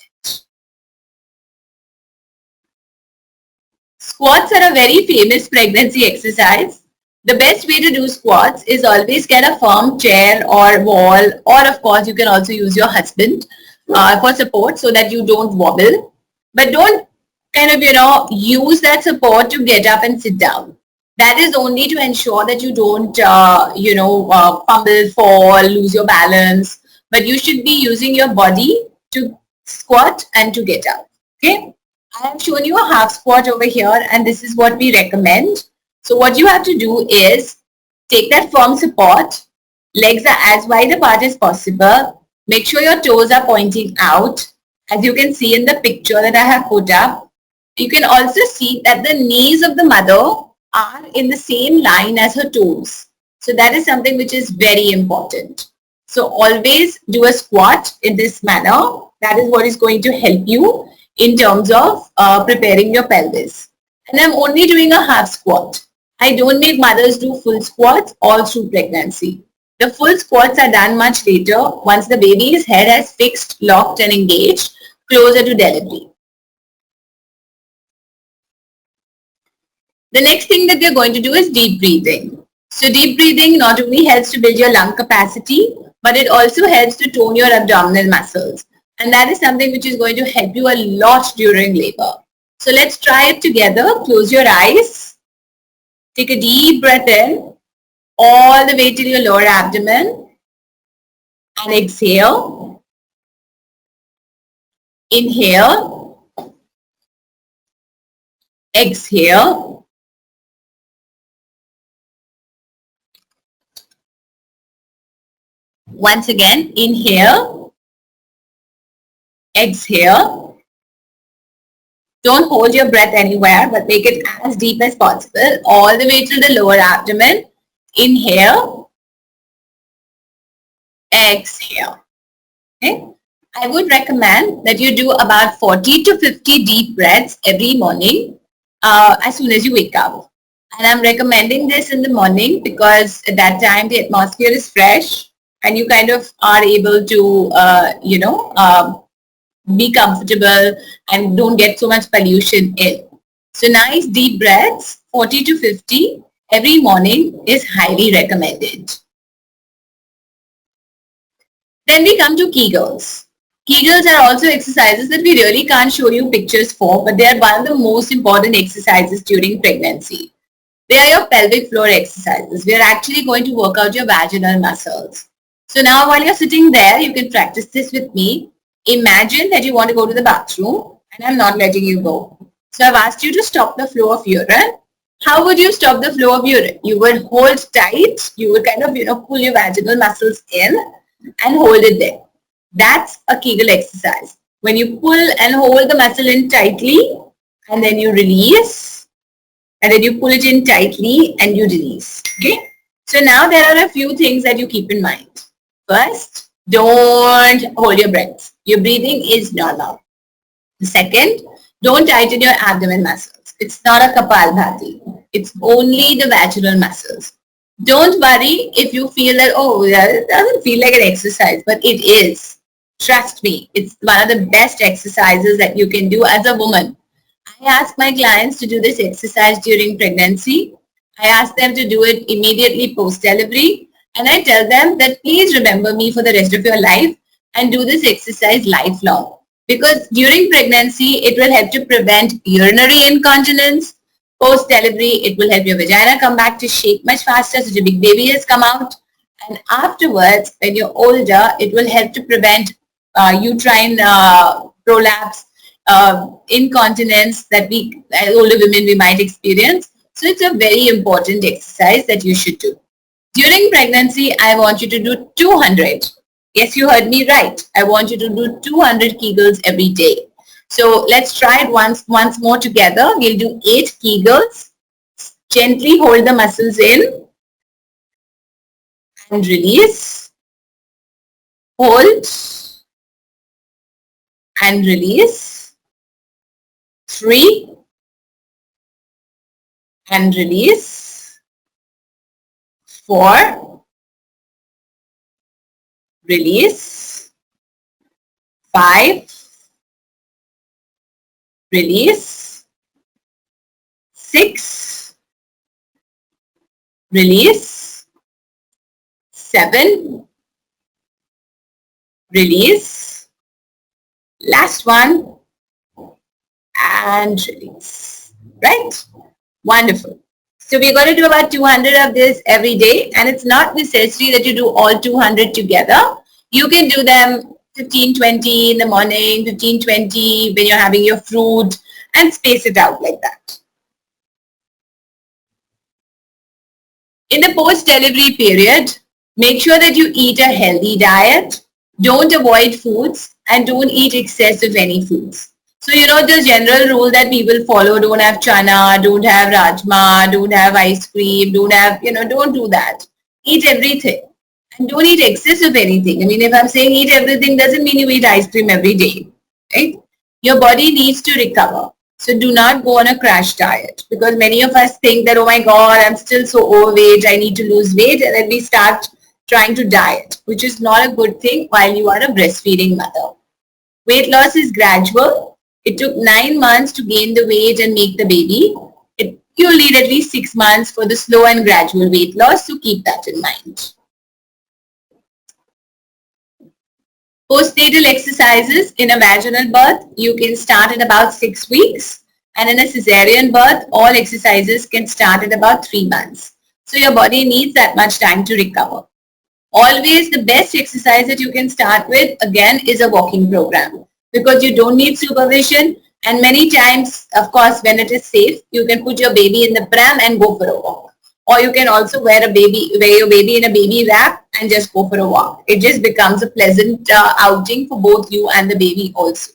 Squats are a very famous pregnancy exercise. The best way to do squats is always get a firm chair or wall, or of course you can also use your husband for support so that you don't wobble. But don't use that support to get up and sit down. That is only to ensure that you don't, fumble, fall, lose your balance. But you should be using your body to squat and to get up. Okay. I have shown you a half squat over here, and this is what we recommend. So what you have to do is take that firm support. Legs are as wide apart as possible. Make sure your toes are pointing out. As you can see in the picture that I have put up, you can also see that the knees of the mother are in the same line as her toes. So that is something which is very important. So always do a squat in this manner. That is what is going to help you in terms of preparing your pelvis. And I'm only doing a half squat. I don't make mothers do full squats all through pregnancy. The full squats are done much later once the baby's head has fixed, locked and engaged closer to delivery. The next thing that we are going to do is deep breathing. So deep breathing not only helps to build your lung capacity, but it also helps to tone your abdominal muscles. And that is something which is going to help you a lot during labor. So let's try it together. Close your eyes. Take a deep breath in all the way to your lower abdomen and exhale. Inhale. Exhale. Once again, inhale. Exhale. Don't hold your breath anywhere, but make it as deep as possible, all the way to the lower abdomen. Inhale. Exhale. Okay. I would recommend that you do about 40 to 50 deep breaths every morning as soon as you wake up. And I'm recommending this in the morning because at that time the atmosphere is fresh and you kind of are able to, be comfortable and don't get so much pollution in. So nice deep breaths, 40 to 50 every morning is highly recommended. Then we come to Kegels. Kegels are also exercises that we really can't show you pictures for, but they are one of the most important exercises during pregnancy. They are your pelvic floor exercises. We are actually going to work out your vaginal muscles. So now while you're sitting there, you can practice this with me. Imagine that you want to go to the bathroom and I'm not letting you go. So I've asked you to stop the flow of urine. How would you stop the flow of urine? You would hold tight. You would kind of, pull your vaginal muscles in and hold it there. That's a Kegel exercise. When you pull and hold the muscle in tightly and then you release and then you pull it in tightly and you release. Okay. So now there are a few things that you keep in mind. First, don't hold your breath. Your breathing is normal. Second, don't tighten your abdomen muscles. It's not a Kapalbhati. It's only the vaginal muscles. Don't worry if you feel that, oh, it doesn't feel like an exercise, but it is. Trust me, it's one of the best exercises that you can do as a woman. I ask my clients to do this exercise during pregnancy. I ask them to do it immediately post-delivery. And I tell them that please remember me for the rest of your life and do this exercise lifelong. Because during pregnancy, it will help to prevent urinary incontinence. Post-delivery, it will help your vagina come back to shape much faster so the big baby has come out. And afterwards, when you're older, it will help to prevent uterine prolapse, incontinence that we, as older women, we might experience. So it's a very important exercise that you should do. During pregnancy, I want you to do 200. Yes, you heard me right. I want you to do 200 Kegels every day. So let's try it once more together. We'll do 8 Kegels. Gently hold the muscles in and release. Hold and release. 3 and release. 4, release. 5, release. 6, release. 7, release. Last one and release. Right? Wonderful. So we're going to do about 200 of this every day, and it's not necessary that you do all 200 together. You can do them 15, 20 in the morning, 15, 20 when you're having your fruit, and space it out like that. In the post-delivery period, make sure that you eat a healthy diet. Don't avoid foods and don't eat excess of any foods. So, the general rule that people follow, don't have chana, don't have rajma, don't have ice cream, don't have, don't do that. Eat everything. And don't eat excess of anything. I mean, if I'm saying eat everything, doesn't mean you eat ice cream every day, right? Your body needs to recover. So do not go on a crash diet, because many of us think that, oh my God, I'm still so overweight, I need to lose weight, and then we start trying to diet, which is not a good thing while you are a breastfeeding mother. Weight loss is gradual. It took 9 months to gain the weight and make the baby. You'll need at least 6 months for the slow and gradual weight loss, so keep that in mind. Postnatal exercises in a vaginal birth, you can start at about 6 weeks, and in a cesarean birth, all exercises can start at about 3 months. So your body needs that much time to recover. Always the best exercise that you can start with, again, is a walking program, because you don't need supervision, and many times, of course, when it is safe, you can put your baby in the pram and go for a walk. Or you can also wear your baby in a baby wrap and just go for a walk. It just becomes a pleasant outing for both you and the baby also.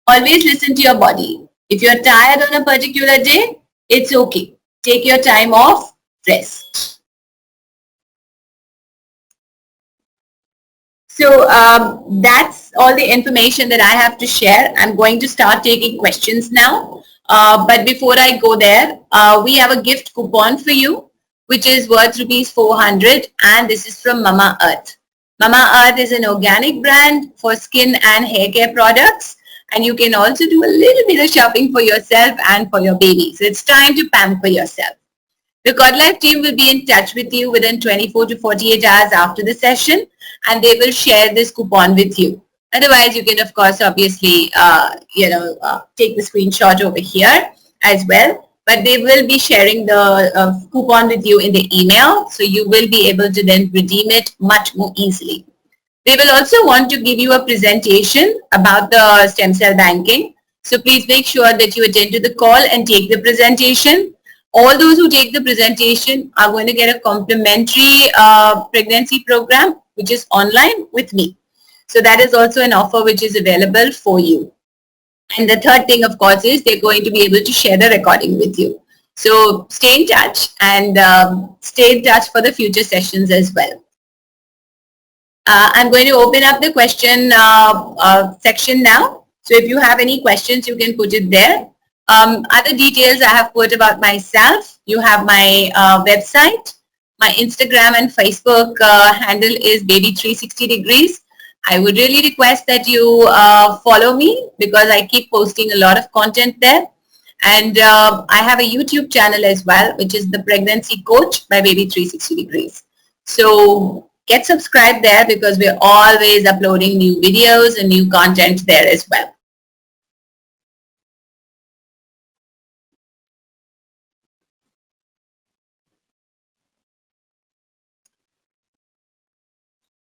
Always listen to your body. If you're tired on a particular day, it's okay. Take your time off, rest. So that's all the information that I have to share. I'm going to start taking questions now. But before I go there, we have a gift coupon for you, which is worth rupees 400, and this is from Mama Earth. Mama Earth is an organic brand for skin and hair care products, and you can also do a little bit of shopping for yourself and for your baby. So it's time to pamper yourself. The CordLife team will be in touch with you within 24 to 48 hours after the session, and they will share this coupon with you. Otherwise, you can, of course, obviously, take the screenshot over here as well. but they will be sharing the coupon with you in the email, so you will be able to then redeem it much more easily. They will also want to give you a presentation about the stem cell banking. So please make sure that you attend to the call and take the presentation. All those who take the presentation are going to get a complimentary pregnancy program, which is online with me. So that is also an offer which is available for you. And the third thing, of course, is they're going to be able to share the recording with you. So stay in touch and stay in touch for the future sessions as well. I'm going to open up the question section now. So if you have any questions, you can put it there. Other details I have put about myself. You have my website. My Instagram and Facebook handle is baby360degrees. I would really request that you follow me because I keep posting a lot of content there. And I have a YouTube channel as well, which is the Pregnancy Coach by Baby360degrees. So get subscribed there because we're always uploading new videos and new content there as well.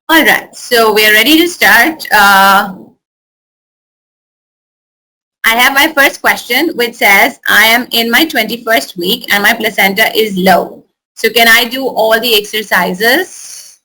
All right, so we're ready to start. I have my first question, which says, I am in my 21st week and my placenta is low. So can I do all the exercises?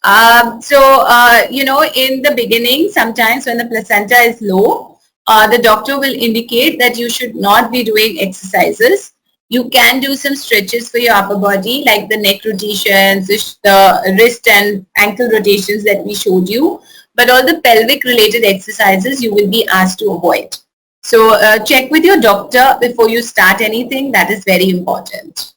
You know, in the beginning, sometimes when the placenta is low, the doctor will indicate that you should not be doing exercises. You can do some stretches for your upper body, like the neck rotations, the wrist and ankle rotations that we showed you. But all the pelvic related exercises you will be asked to avoid. So check with your doctor before you start anything. That is very important.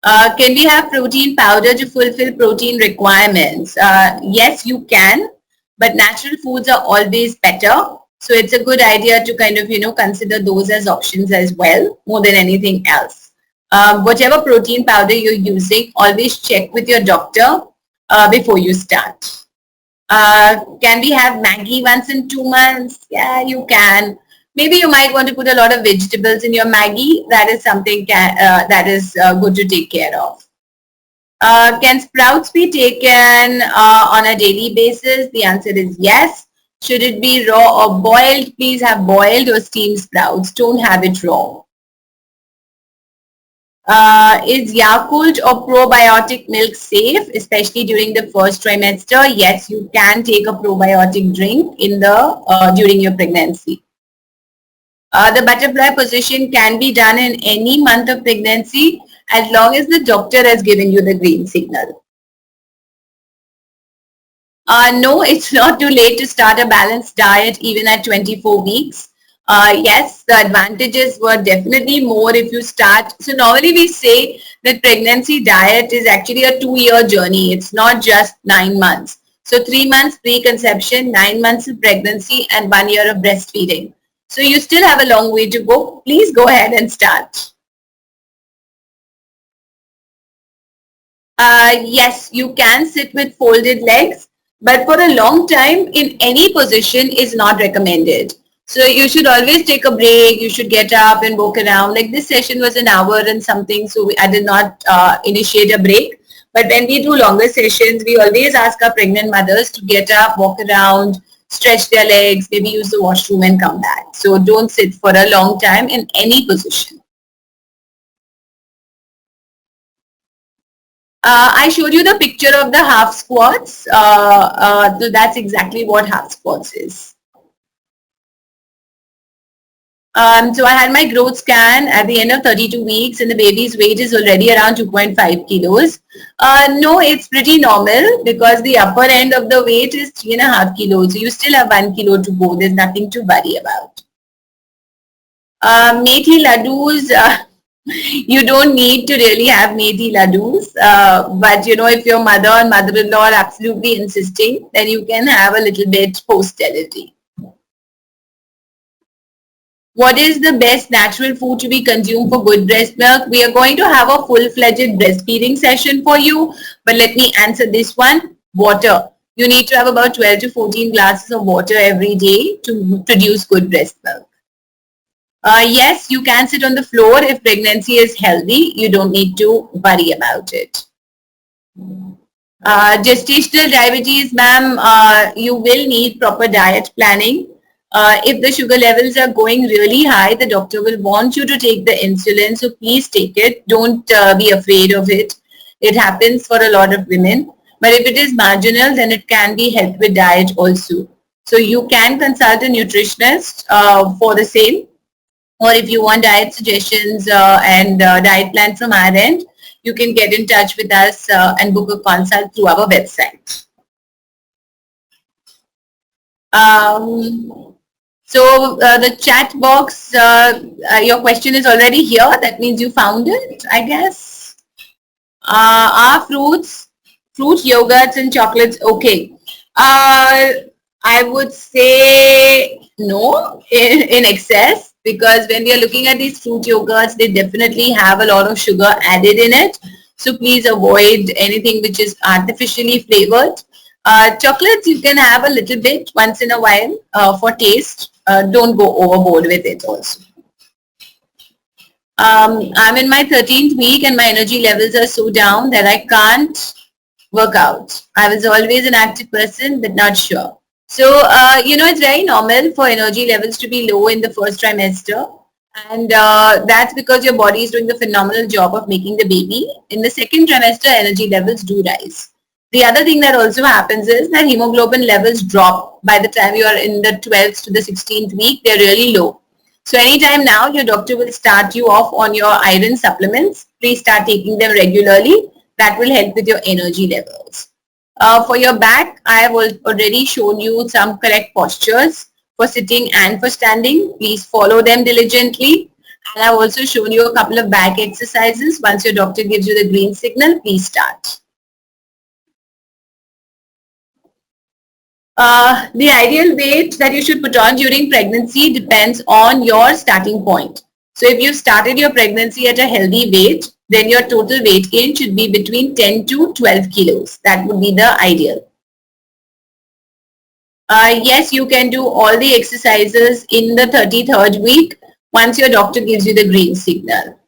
Can we have protein powder to fulfill protein requirements? Yes, you can, but natural foods are always better. So it's a good idea to kind of, you know, consider those as options as well, more than anything else. Whatever protein powder you're using, always check with your doctor before you start. Can we have Maggi once in 2 months? Yeah, you can. Maybe you might want to put a lot of vegetables in your Maggi. That is something that is good to take care of. Can sprouts be taken on a daily basis? The answer is yes. Should it be raw or boiled? Please have boiled or steamed sprouts. Don't have it raw. Is Yakult or probiotic milk safe, especially during the first trimester? Yes, you can take a probiotic drink in the during your pregnancy. The butterfly position can be done in any month of pregnancy as long as the doctor has given you the green signal. No, it's not too late to start a balanced diet even at 24 weeks. Yes, the advantages were definitely more if you start. So normally we say that pregnancy diet is actually a 2-year journey. It's not just 9 months. So 3 months pre-conception, 9 months of pregnancy and 1 year of breastfeeding. So you still have a long way to go. Please go ahead and start. Yes, you can sit with folded legs, but for a long time in any position is not recommended. So you should always take a break. You should get up and walk around. Like this session was an hour and something, so I did not initiate a break. But when we do longer sessions, we always ask our pregnant mothers to get up, walk around, stretch their legs, maybe use the washroom and come back. So don't sit for a long time in any position. I showed you the picture of the half squats. So that's exactly what half squats is. So I had my growth scan at the end of 32 weeks and the baby's weight is already around 2.5 kilos. No, it's pretty normal because the upper end of the weight is 3.5 kilos. So you still have 1 kilo to go. There's nothing to worry about. Methi laddus, you don't need to really have methi laddus. But you know, if your mother and mother-in-law are absolutely insisting, then you can have a little bit post-delivery. What is the best natural food to be consumed for good breast milk? We are going to have a full-fledged breastfeeding session for you, but let me answer this one. Water. You need to have about 12 to 14 glasses of water every day to produce good breast milk. Yes, you can sit on the floor if pregnancy is healthy. You don't need to worry about it. Gestational diabetes, ma'am, you will need proper diet planning. If the sugar levels are going really high, the doctor will want you to take the insulin. So please take it. Don't be afraid of it. It happens for a lot of women. But if it is marginal, then it can be helped with diet also. So you can consult a nutritionist for the same, or if you want diet suggestions and diet plan from our end, you can get in touch with us and book a consult through our website. Um, the chat box, your question is already here. That means you found it, I guess. Are fruit yogurts and chocolates okay? I would say no in excess, because when we are looking at these fruit yogurts, they definitely have a lot of sugar added in it. So please avoid anything which is artificially flavored. Chocolates you can have a little bit once in a while for taste. Don't go overboard with it also. I'm in my 13th week and my energy levels are so down that I can't work out. I was always an active person, but not sure. So, it's very normal for energy levels to be low in the first trimester. And that's because your body is doing a phenomenal job of making the baby. In the second trimester, energy levels do rise. The other thing that also happens is that hemoglobin levels drop by the time you are in the 12th to the 16th week. They're really low. So anytime now, your doctor will start you off on your iron supplements. Please start taking them regularly. That will help with your energy levels. For your back, I have already shown you some correct postures for sitting and for standing. Please follow them diligently. And I've also shown you a couple of back exercises. Once your doctor gives you the green signal, please start. The ideal weight that you should put on during pregnancy depends on your starting point. So if you started your pregnancy at a healthy weight, then your total weight gain should be between 10 to 12 kilos. That would be the ideal. Yes, you can do all the exercises in the 33rd week once your doctor gives you the green signal.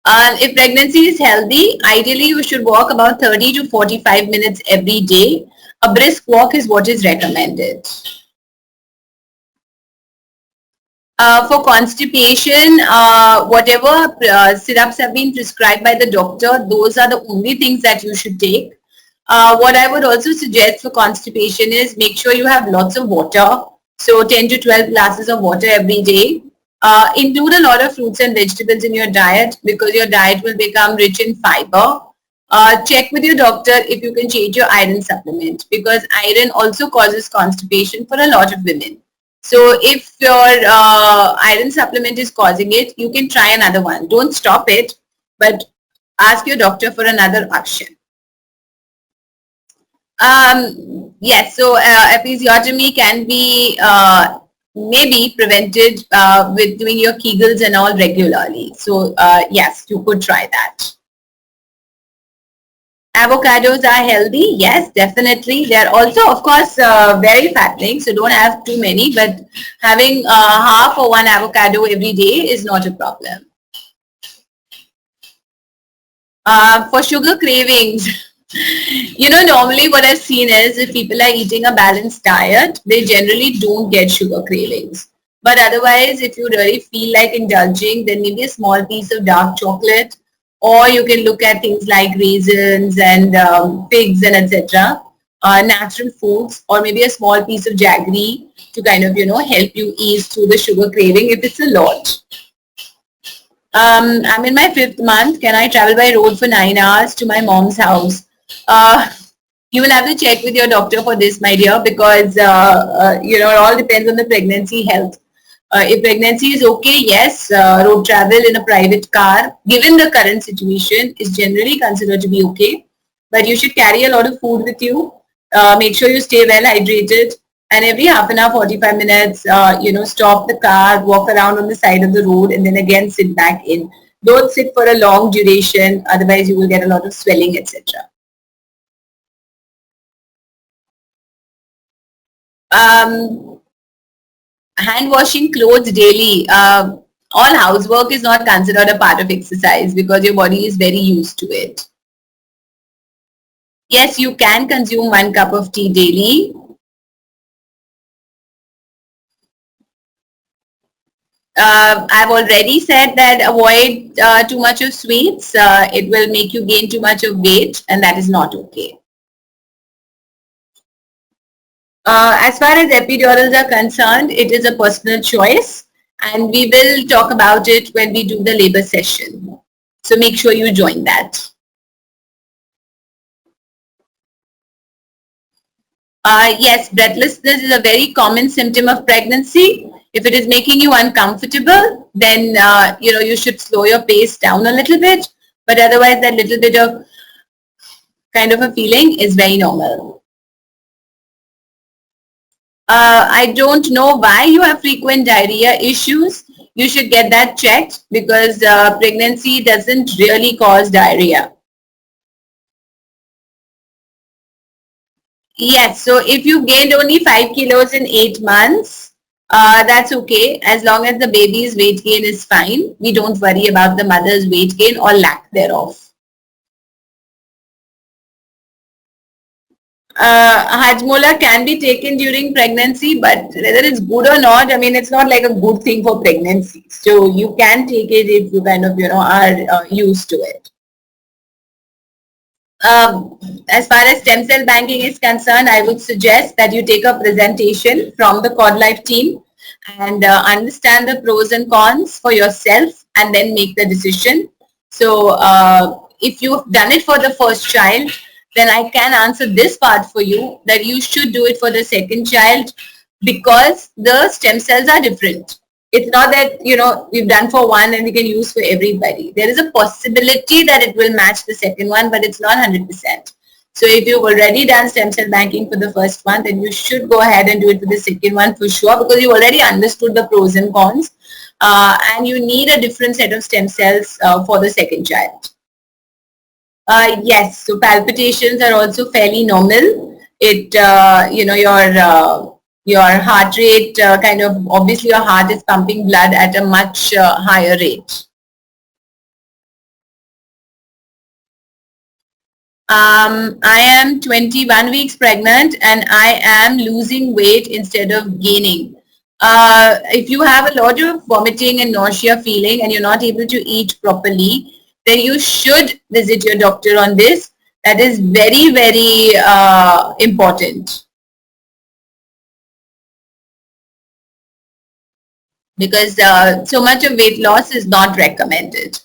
If pregnancy is healthy, ideally you should walk about 30 to 45 minutes every day. A brisk walk is what is recommended. For constipation, whatever syrups have been prescribed by the doctor, those are the only things that you should take. What I would also suggest for constipation is make sure you have lots of water. So 10 to 12 glasses of water every day. Include a lot of fruits and vegetables in your diet, because your diet will become rich in fiber. Check with your doctor if you can change your iron supplement, because iron also causes constipation for a lot of women. So if your iron supplement is causing it, you can try another one. Don't stop it, but ask your doctor for another option. Yes, so episiotomy can be maybe prevented with doing your Kegels and all regularly. So yes, you could try that. Avocados are healthy. Yes, definitely. They're also, of course, very fattening. So don't have too many, but having half or one avocado every day is not a problem. For sugar cravings, normally what I've seen is if people are eating a balanced diet, they generally don't get sugar cravings. But otherwise, if you really feel like indulging, then maybe a small piece of dark chocolate, or you can look at things like raisins and figs and etc. Natural foods, or maybe a small piece of jaggery to kind of, help you ease through the sugar craving if it's a lot. I'm in my 5th month. Can I travel by road for 9 hours to my mom's house? Uh, you will have to check with your doctor for this, my dear, because, it all depends on the pregnancy health. If pregnancy is okay, yes, road travel in a private car, given the current situation, is generally considered to be okay. But you should carry a lot of food with you. Make sure you stay well hydrated. And every half an hour, 45 minutes, stop the car, walk around on the side of the road, and then again sit back in. Don't sit for a long duration, otherwise you will get a lot of swelling, etc. Um, Hand washing clothes daily. All housework is not considered a part of exercise because your body is very used to it. Yes, you can consume 1 cup of tea daily. I've already said that avoid too much of sweets. It will make you gain too much of weight, and that is not okay. As far as epidurals are concerned, it is a personal choice, and we will talk about it when we do the labor session. So make sure you join that. Yes, breathlessness is a very common symptom of pregnancy. If it is making you uncomfortable, then you should slow your pace down a little bit. But otherwise, that little bit of kind of a feeling is very normal. I don't know why you have frequent diarrhea issues. You should get that checked because pregnancy doesn't really cause diarrhea. Yes, so if you gained only 5 kilos in 8 months, that's okay. As long as the baby's weight gain is fine, we don't worry about the mother's weight gain or lack thereof. Hajmola can be taken during pregnancy, but whether it's good or not, I mean, it's not like a good thing for pregnancy. So you can take it if you kind of, are used to it. As far as stem cell banking is concerned, I would suggest that you take a presentation from the CordLife team and understand the pros and cons for yourself and then make the decision. So if you've done it for the first child, then I can answer this part for you that you should do it for the second child because the stem cells are different. It's not that we've done for one and we can use for everybody. There is a possibility that it will match the second one, but it's not 100%. So if you've already done stem cell banking for the first one, then you should go ahead and do it for the second one for sure because you already understood the pros and cons, and you need a different set of stem cells for the second child. Yes, so palpitations are also fairly normal. It, your heart rate kind of, obviously your heart is pumping blood at a much higher rate. I am 21 weeks pregnant and I am losing weight instead of gaining. If you have a lot of vomiting and nausea feeling and you're not able to eat properly, then you should visit your doctor on this. That is very, very important because so much of weight loss is not recommended.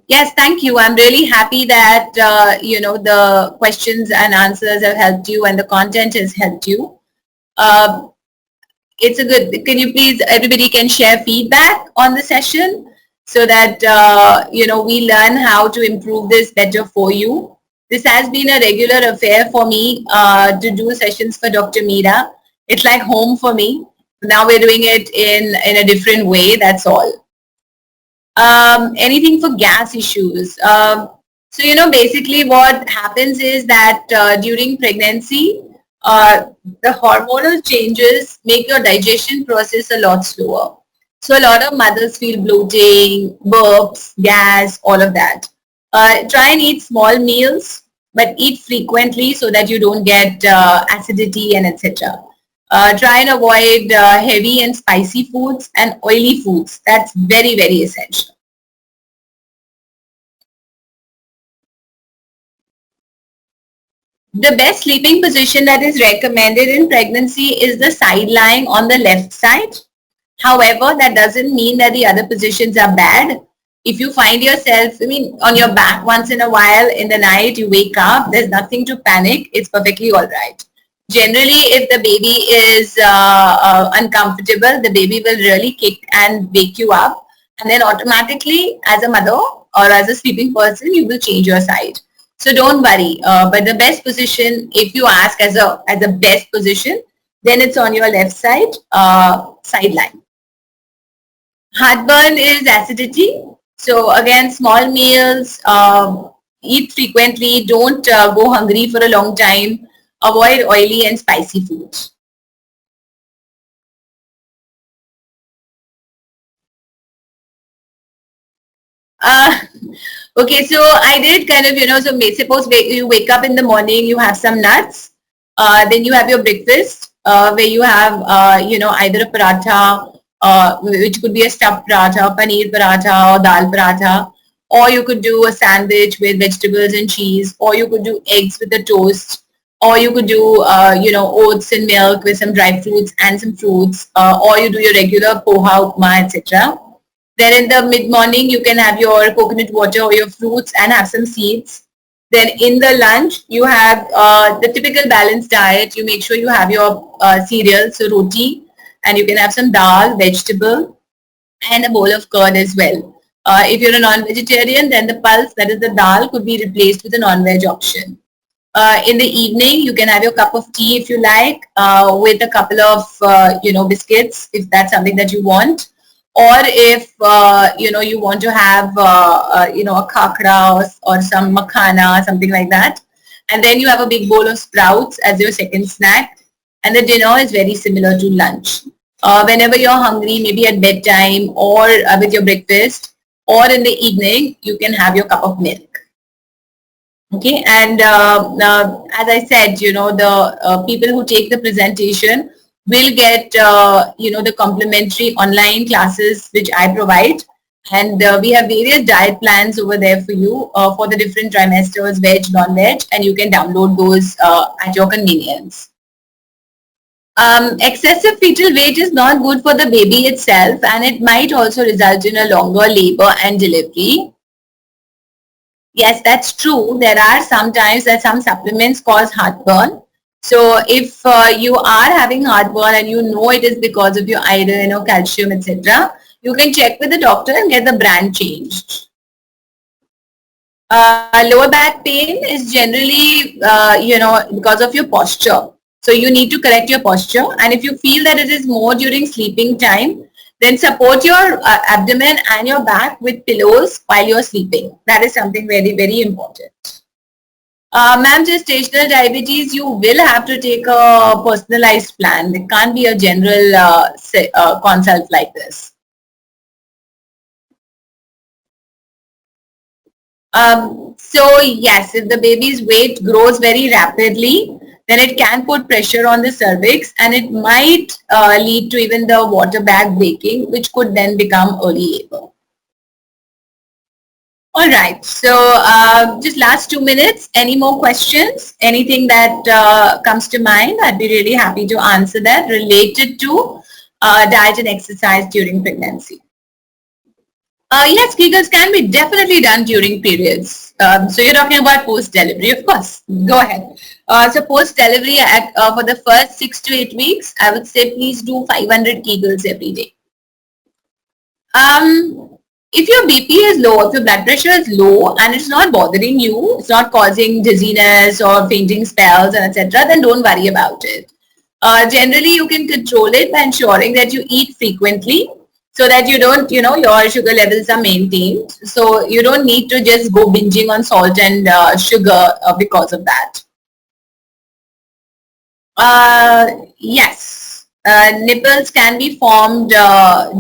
Yes, thank you. I'm really happy that the questions and answers have helped you and the content has helped you. It's a good. Can you please, everybody can share feedback on the session so that we learn how to improve this better for you. This has been a regular affair for me to do sessions for Dr. Meera. It's like home for me. Now we're doing it in a different way. That's all. Anything for gas issues. So, basically what happens is that during pregnancy, the hormonal changes make your digestion process a lot slower. So a lot of mothers feel bloating, burps, gas, all of that. Try and eat small meals, but eat frequently so that you don't get acidity and etc. Try and avoid heavy and spicy foods and oily foods. That's very, very essential. The best sleeping position that is recommended in pregnancy is the side lying on the left side. However, that doesn't mean that the other positions are bad. If you find yourself, on your back once in a while in the night, you wake up, there's nothing to panic. It's perfectly all right. Generally, if the baby is uncomfortable, the baby will really kick and wake you up. And then automatically, as a mother or as a sleeping person, you will change your side. So don't worry. But the best position, if you ask as a best position, then it's on your left side, sideline. Heartburn is acidity. So again, small meals, eat frequently, don't go hungry for a long time, avoid oily and spicy foods. Uh, okay, so I did kind of, so suppose you wake up in the morning, you have some nuts, then you have your breakfast, where you have, either a paratha, which could be a stuffed paratha, paneer paratha, or dal paratha, or you could do a sandwich with vegetables and cheese, or you could do eggs with a toast, or you could do, oats and milk with some dry fruits and some fruits, or you do your regular poha, upma, etc. Then in the mid morning, you can have your coconut water or your fruits and have some seeds. Then in the lunch, you have the typical balanced diet. You make sure you have your cereal, so roti, and you can have some dal, vegetable, and a bowl of curd as well. If you're a non-vegetarian, then the pulse, that is the dal, could be replaced with a non-veg option. In the evening, you can have your cup of tea if you like, with a couple of biscuits if that's something that you want, or if you want to have a khakra or some makhana, something like that, and then you have a big bowl of sprouts as your second snack, and the dinner is very similar to lunch. Whenever you're hungry, maybe at bedtime or with your breakfast, or in the evening, you can have your cup of milk. Okay, and as I said, the people who take the presentation will get, the complimentary online classes which I provide. And we have various diet plans over there for you for the different trimesters, veg, non-veg, and you can download those at your convenience. Excessive fetal weight is not good for the baby itself, and it might also result in a longer labor and delivery. Yes, that's true. There are sometimes that some supplements cause heartburn. So if you are having heartburn and you know it is because of your iron or calcium, etc., you can check with the doctor and get the brand changed. Lower back pain is generally, because of your posture. So you need to correct your posture. And if you feel that it is more during sleeping time, then support your abdomen and your back with pillows while you're sleeping. That is something very, very important. Ma'am, gestational diabetes, you will have to take a personalized plan. It can't be a general consult like this. So yes, if the baby's weight grows very rapidly, then it can put pressure on the cervix, and it might lead to even the water bag breaking, which could then become early labor. All right, so just last 2 minutes. Any more questions? Anything that comes to mind? I'd be really happy to answer that related to diet and exercise during pregnancy. Yes, Kegels can be definitely done during periods. So you're talking about post-delivery, of course. Go ahead. So post-delivery, for the first 6 to 8 weeks, I would say please do 500 Kegels every day. If your BP is low, if your blood pressure is low and it's not bothering you, it's not causing dizziness or fainting spells and etc., then don't worry about it. Generally, you can control it by ensuring that you eat frequently, so that you don't, your sugar levels are maintained. So you don't need to just go binging on salt and sugar because of that. Yes, nipples can be formed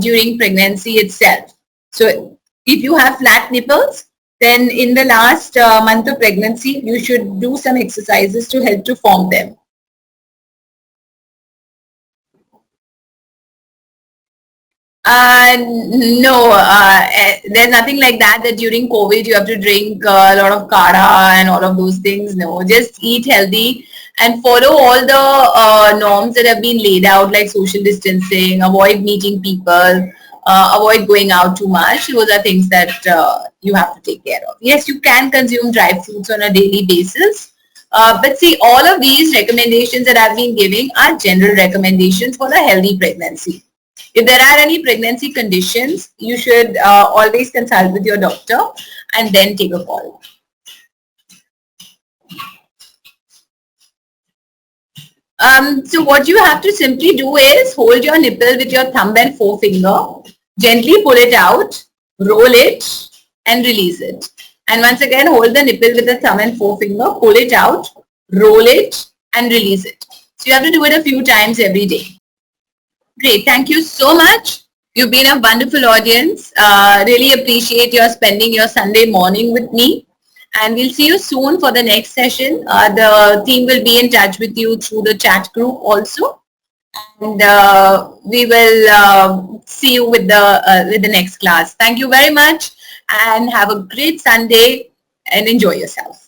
during pregnancy itself. So if you have flat nipples, then in the last month of pregnancy, you should do some exercises to help to form them. No, there's nothing like that during COVID you have to drink a lot of kara and all of those things. No, just eat healthy and follow all the norms that have been laid out, like social distancing, avoid meeting people, avoid going out too much. Those are things that you have to take care of. Yes, you can consume dry fruits on a daily basis. But see, all of these recommendations that I've been giving are general recommendations for a healthy pregnancy. If there are any pregnancy conditions, you should always consult with your doctor and then take a call. So what you have to simply do is hold your nipple with your thumb and forefinger, gently pull it out, roll it and release it. And once again, hold the nipple with the thumb and forefinger, pull it out, roll it and release it. So you have to do it a few times every day. Great. Thank you so much. You've been a wonderful audience. Really appreciate your spending your Sunday morning with me. And we'll see you soon for the next session. The team will be in touch with you through the chat group also. And we will see you with the next class. Thank you very much and have a great Sunday and enjoy yourself.